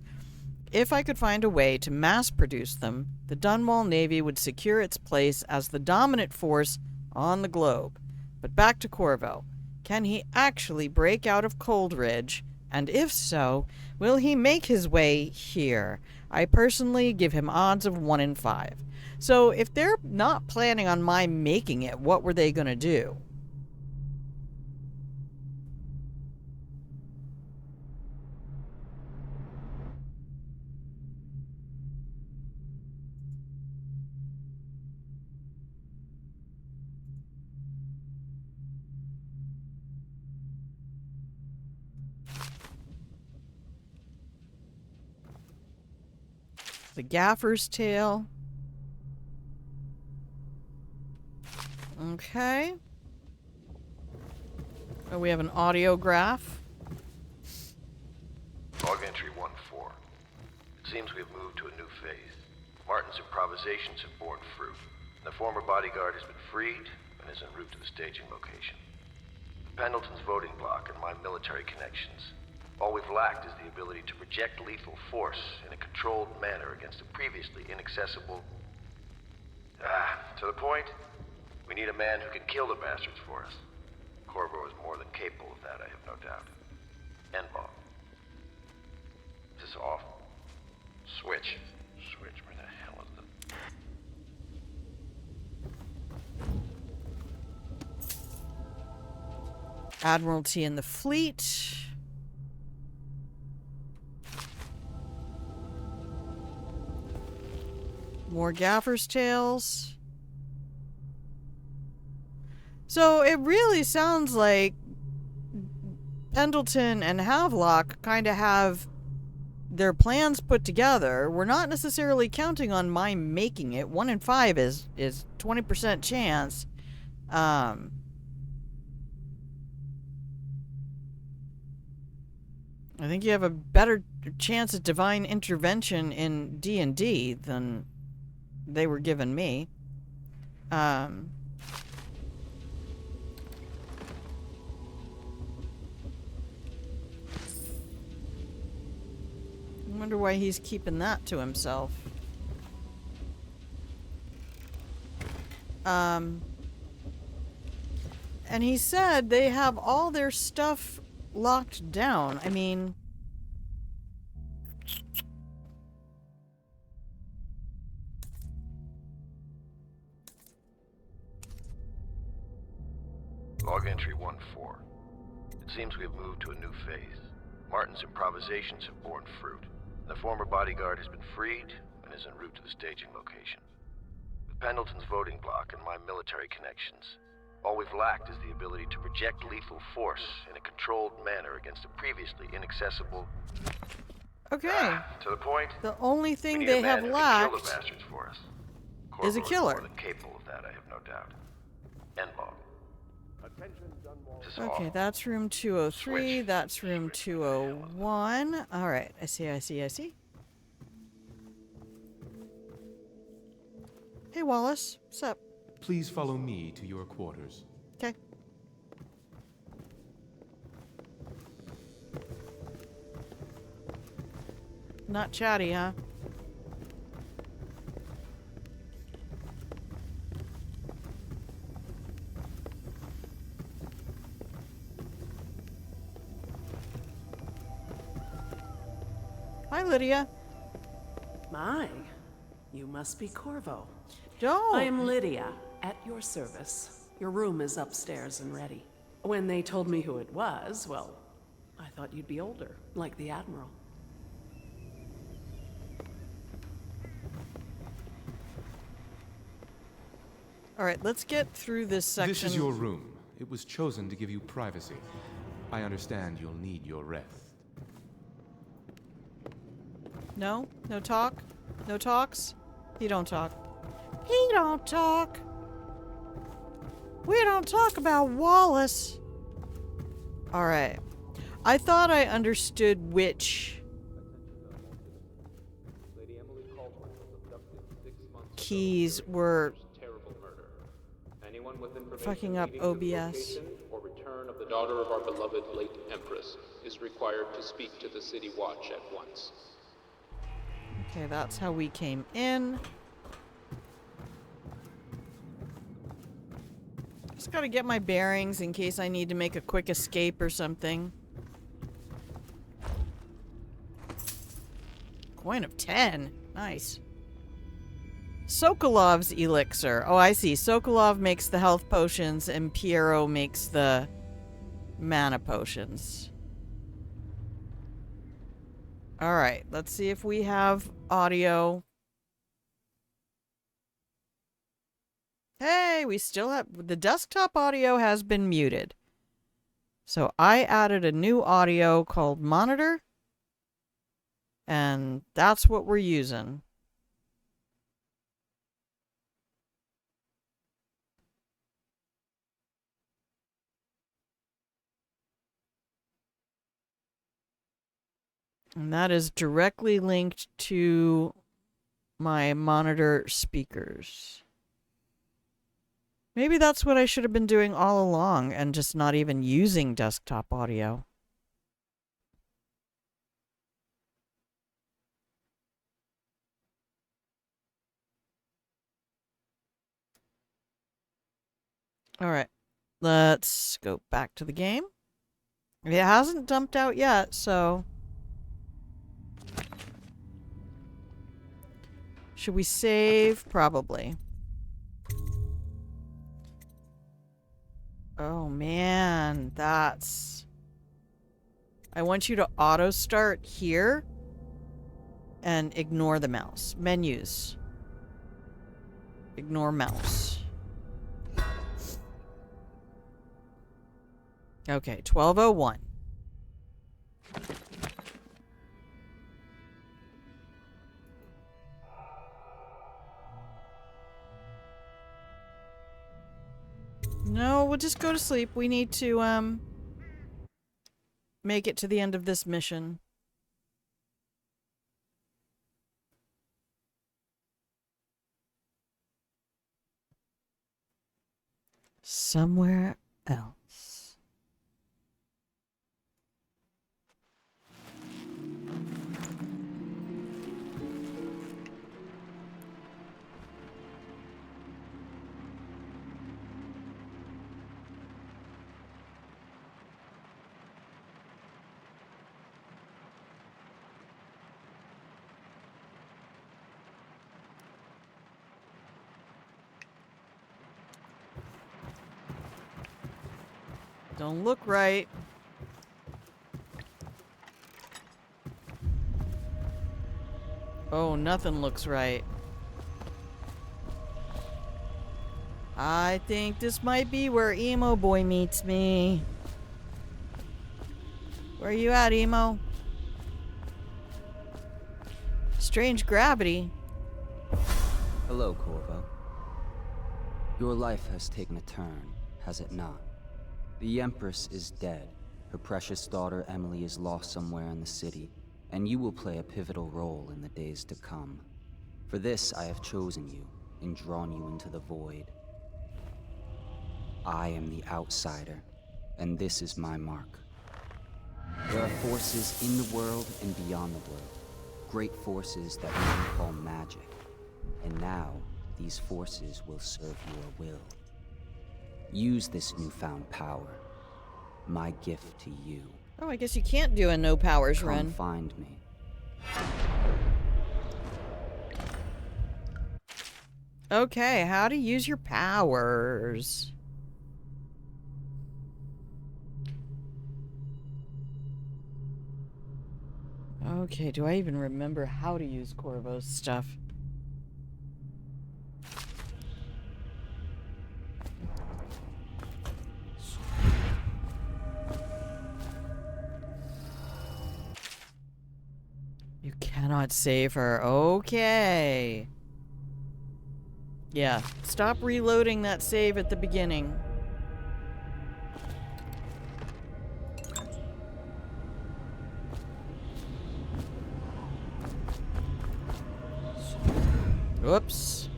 If I could find a way to mass produce them, the Dunwall Navy would secure its place as the dominant force on the globe. But back to Corvo. Can he actually break out of Coldridge? And if so, will he make his way here? I personally give him odds of 1 in 5. So if they're not planning on my making it, what were they going to do? The gaffer's tail. Okay. Oh, we have an audiograph. Log entry 1-4. It seems we have moved to a new phase. Martin's improvisations have borne fruit. The former bodyguard has been freed and is en route to the staging location. Pendleton's voting block and my military connections. All we've lacked is the ability to project lethal force in a controlled manner against a previously inaccessible... to the point, we need a man who can kill the bastards for us. Corvo is more than capable of that, I have no doubt. N-bomb. Is this off? Switch. Switch, where the hell is it? Admiralty in the fleet. More gaffer's tails. So it really sounds like Pendleton and Havelock kind of have their plans put together. We're not necessarily counting on my making it. 1 in 5 is 20% chance. I think you have a better chance at divine intervention in D&D than they were giving me. I wonder why he's keeping that to himself. And he said they have all their stuff locked down. I mean... Log entry 1-4. It seems we have moved to a new phase. Martin's improvisations have borne fruit. The former bodyguard has been freed and is en route to the staging location. With Pendleton's voting block and my military connections, all we've lacked is the ability to project lethal force in a controlled manner against a previously inaccessible... Okay. To the point, the only thing we need they a man have who can lacked kill the bastards for us. is a Corvo killer. More than capable of that, I have no doubt. End log. Okay, that's room 203. That's room 201. All right, I see. Hey, Wallace. What's up? Please follow me to your quarters. Okay. Not chatty, huh? Hi, Lydia. My, you must be Corvo. Don't. I am Lydia, at your service. Your room is upstairs and ready. When they told me who it was, well, I thought you'd be older, like the Admiral. All right, let's get through this section. This is your room. It was chosen to give you privacy. I understand you'll need your rest. No? No talk? No talks? He don't talk. He don't talk. We don't talk about Wallace. All right. I thought I understood which keys were fucking up OBS. Or return of the daughter of our beloved late Empress is required to speak to the City Watch at once. Okay, that's how we came in. Just gotta get my bearings in case I need to make a quick escape or something. Coin of 10. Nice. Sokolov's elixir. Oh, I see. Sokolov makes the health potions and Piero makes the mana potions. Alright, let's see if we have audio. Hey, we still have... The desktop audio has been muted. So I added a new audio called Monitor. And that's what we're using. And that is directly linked to my monitor speakers. Maybe that's what I should have been doing all along and just not even using desktop audio. All right, let's go back to the game. It hasn't dumped out yet, so... Should we save? Probably. Oh man, that's... I want you to auto start here and ignore the mouse. Menus. Ignore mouse. Okay, 1201. No, we'll just go to sleep. We need to, make it to the end of this mission. Somewhere else. Don't look right. Oh, nothing looks right. I think this might be where Emo Boy meets me. Where are you at, Emo? Strange gravity. Hello, Corvo. Your life has taken a turn, has it not? The Empress is dead. Her precious daughter Emily is lost somewhere in the city, and you will play a pivotal role in the days to come. For this, I have chosen you and drawn you into the void. I am the outsider, and this is my mark. There are forces in the world and beyond the world, great forces that we can call magic. And now, these forces will serve your will. Use this newfound power. My gift to you. Oh, I guess you can't do a no powers Come run. find me. Okay, how to use your powers. Okay, do I even remember how to use Corvo's stuff? You cannot save her. Okay. Yeah, stop reloading that save at the beginning. Whoops.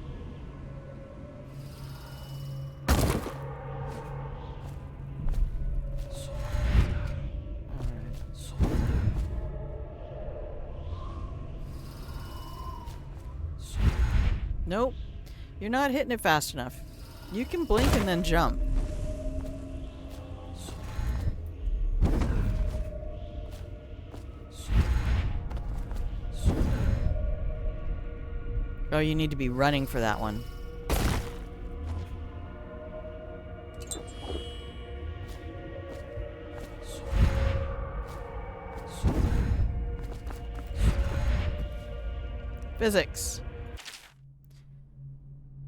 Nope. You're not hitting it fast enough. You can blink and then jump. Oh, you need to be running for that one. Physics.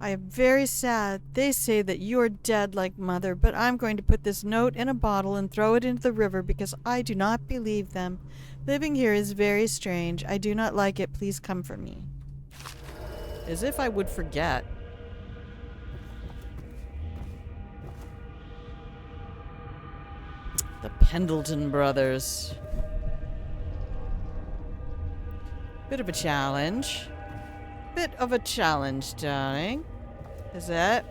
I am very sad. They say that you are dead like Mother, but I'm going to put this note in a bottle and throw it into the river because I do not believe them. Living here is very strange. I do not like it. Please comfort me. As if I would forget. The Pendleton brothers. Bit of a challenge. Bit of a challenge, darling. Is that?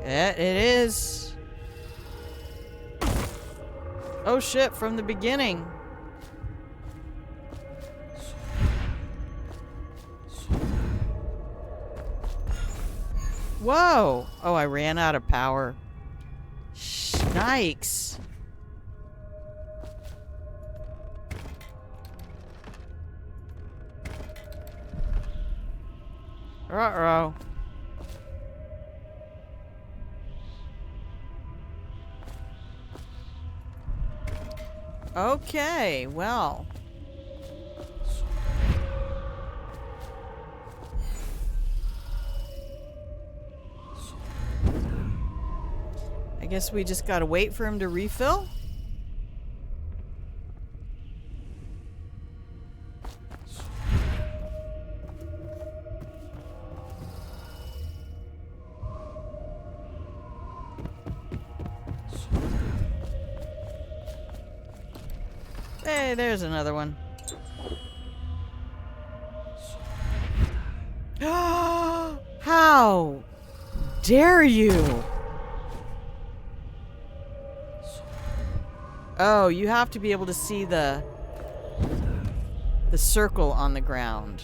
Yeah, it is. Oh shit, from the beginning. Whoa! Oh, I ran out of power. Shnikes. Uh-oh. Okay, well. I guess we just gotta wait for him to refill. Hey, there's another one. How dare you? Oh, you have to be able to see the circle on the ground.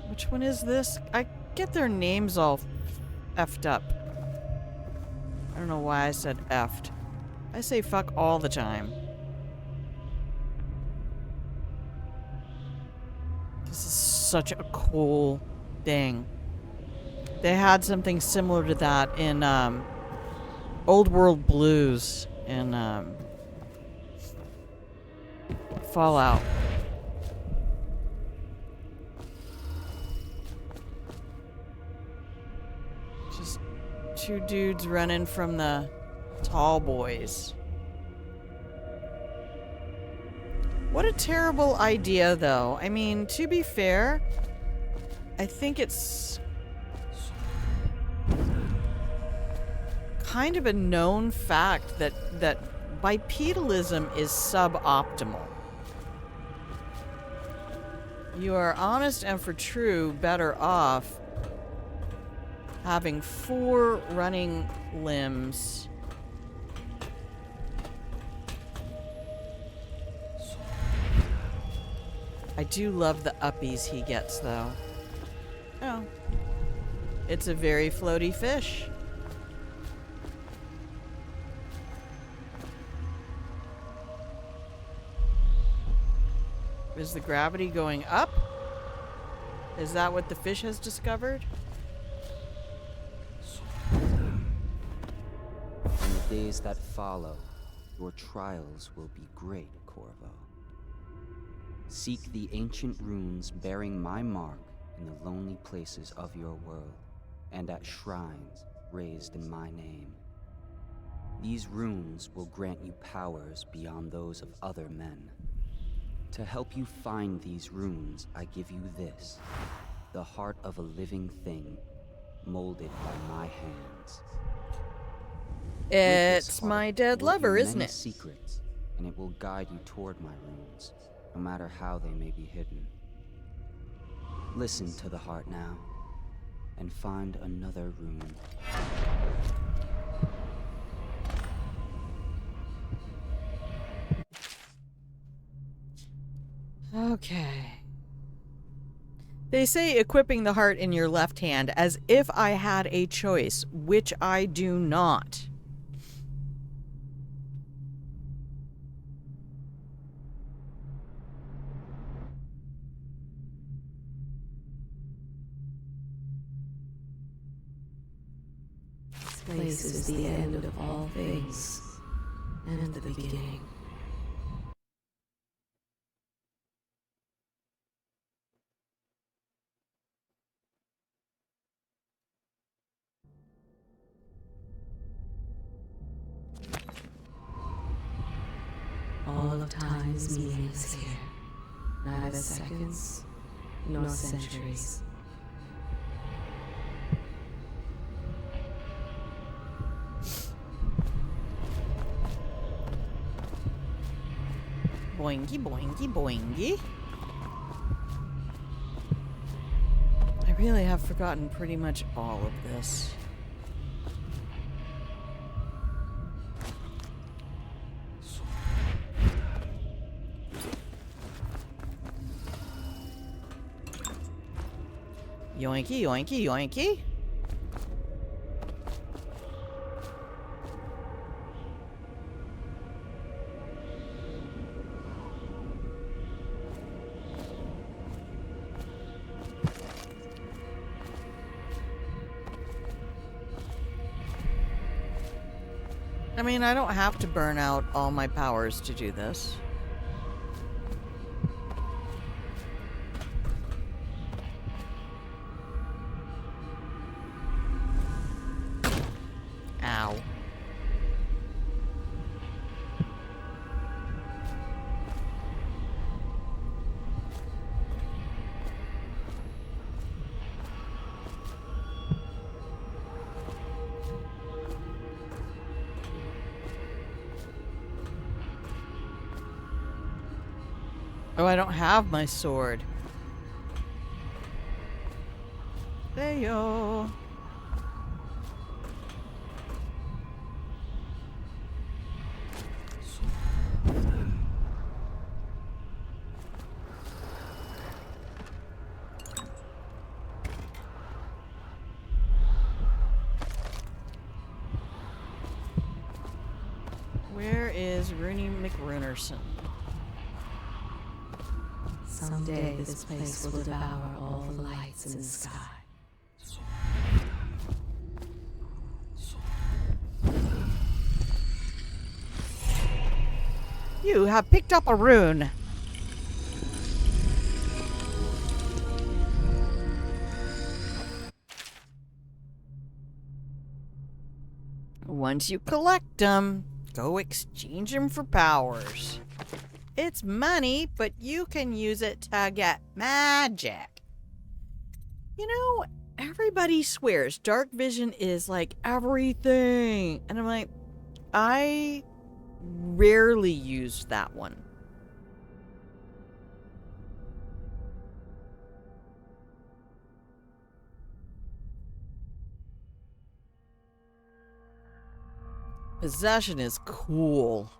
Which one is this? I get their names all effed up. I don't know why I said effed. I say fuck all the time. This is such a cool thing. They had something similar to that in Old World Blues in Fallout. Just two dudes running from the tall boys. What a terrible idea, though. I mean, to be fair, I think it's kind of a known fact that bipedalism is suboptimal. You are honest and for true better off having 4 running limbs. I do love the uppies he gets, though. Oh. It's a very floaty fish. Is the gravity going up? Is that what the fish has discovered? In the days that follow, your trials will be great, Corvo. Seek the ancient runes bearing my mark in the lonely places of your world, and at shrines raised in my name. These runes will grant you powers beyond those of other men. To help you find these runes, I give you this, the heart of a living thing, molded by my hands. It's my dead lover, isn't many it? Secrets, and it will guide you toward my runes, no matter how they may be hidden. Listen to the heart now, and find another rune. Okay. They say equipping the heart in your left hand as if I had a choice, which I do not. This place is the end of all things, and the beginning. All of time is meaningless here. Neither seconds nor centuries. Boingy, boingy, boingy. I really have forgotten pretty much all of this. Yoinky, yoinky, yoinky. I mean, I don't have to burn out all my powers to do this. Ow. Oh, I don't have my sword. Heyo. Where is Rooney McRunerson? Someday this place will devour all the lights in the sky. You have picked up a rune. Once you collect them, go exchange them for powers. It's money, but you can use it to get magic. You know, everybody swears dark vision is like everything. And I'm like, I rarely use that one. Possession is cool.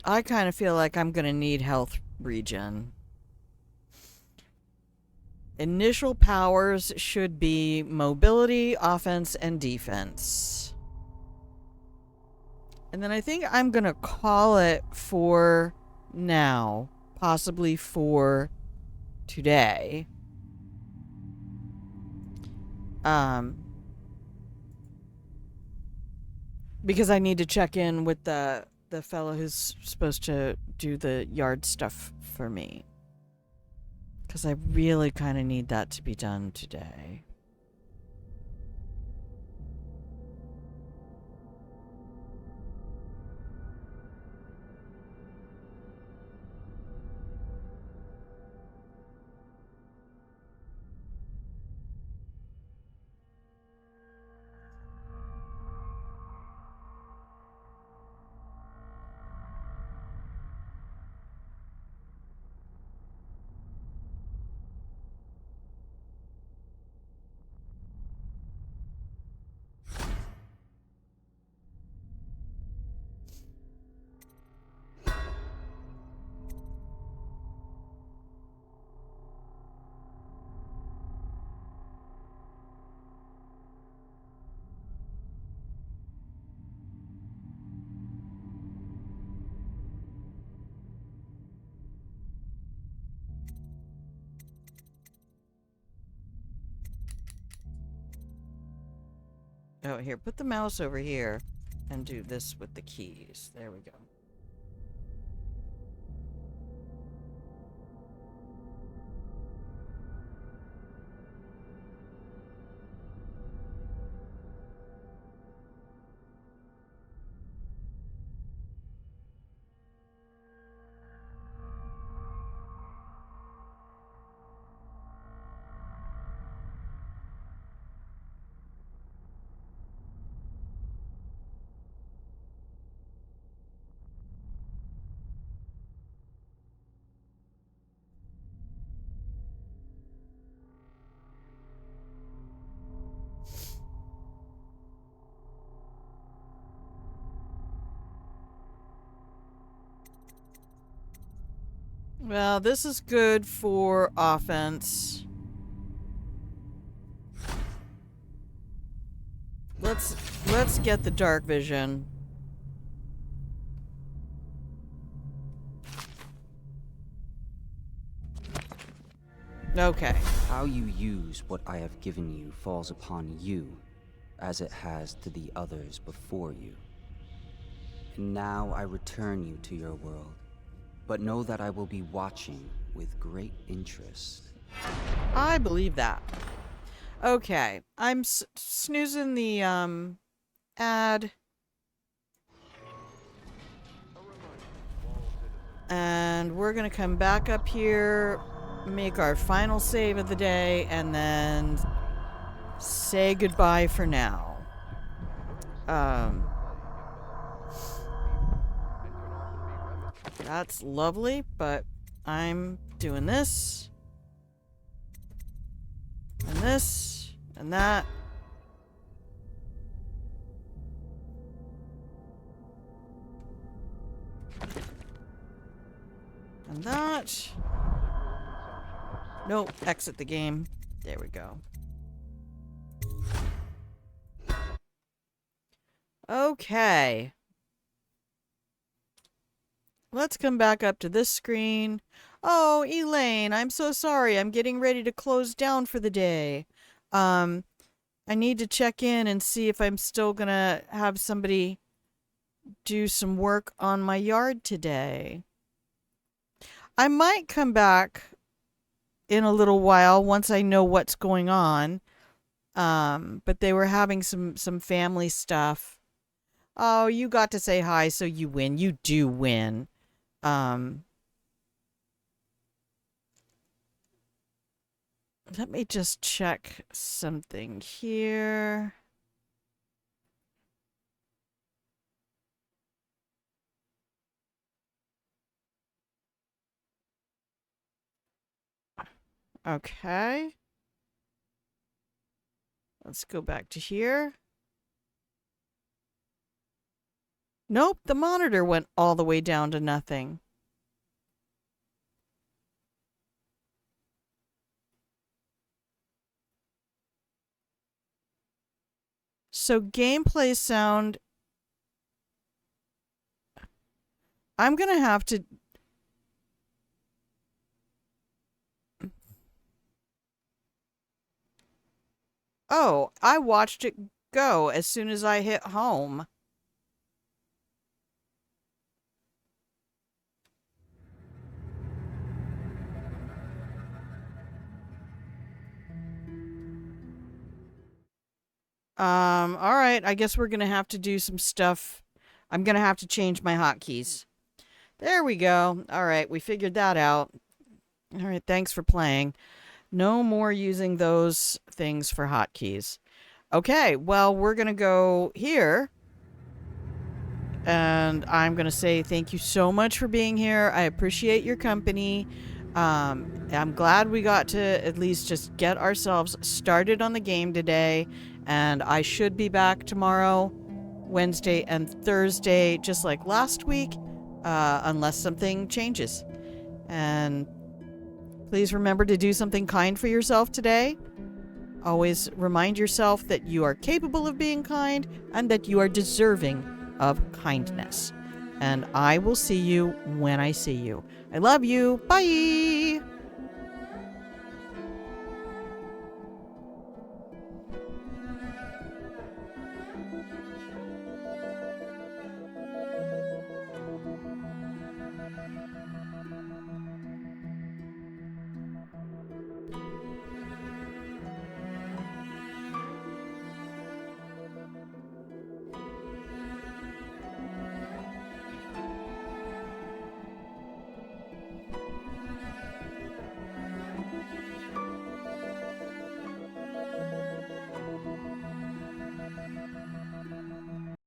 I kind of feel like I'm going to need health regen. Initial powers should be mobility, offense, and defense. And then I think I'm going to call it for now. Possibly for today. Because I need to check in with the fellow who's supposed to do the yard stuff for me. Because I really kind of need that to be done today. Oh, here, put the mouse over here and do this with the keys. There we go. Well, this is good for offense. Let's get the dark vision. Okay. How you use what I have given you falls upon you, as it has to the others before you. And now I return you to your world. But know that I will be watching with great interest. I believe that. Okay, I'm snoozing the ad. And we're gonna come back up here, make our final save of the day, and then say goodbye for now. That's lovely, but I'm doing this. And this. And that. And that. Nope, exit the game. There we go. Okay. Let's come back up to this screen. Oh, Elaine, I'm so sorry. I'm getting ready to close down for the day. I need to check in and see if I'm still gonna have somebody do some work on my yard today. I might come back in a little while once I know what's going on. But they were having some family stuff. Oh, you got to say hi, so you win. You do win. Let me just check something here. Okay. Let's go back to here. Nope, the monitor went all the way down to nothing. So gameplay sound, I'm gonna have to... Oh, I watched it go as soon as I hit home. All right, I guess we're gonna have to do some stuff. I'm gonna have to change my hotkeys. There we go. All right, we figured that out. All right, thanks for playing. No more using those things for hotkeys. Okay, well, we're gonna go here. And I'm gonna say thank you so much for being here. I appreciate your company. I'm glad we got to at least just get ourselves started on the game today. And I should be back tomorrow, Wednesday, and Thursday, just like last week, unless something changes. And please remember to do something kind for yourself today. Always remind yourself that you are capable of being kind and that you are deserving of kindness. And I will see you when I see you. I love you. Bye.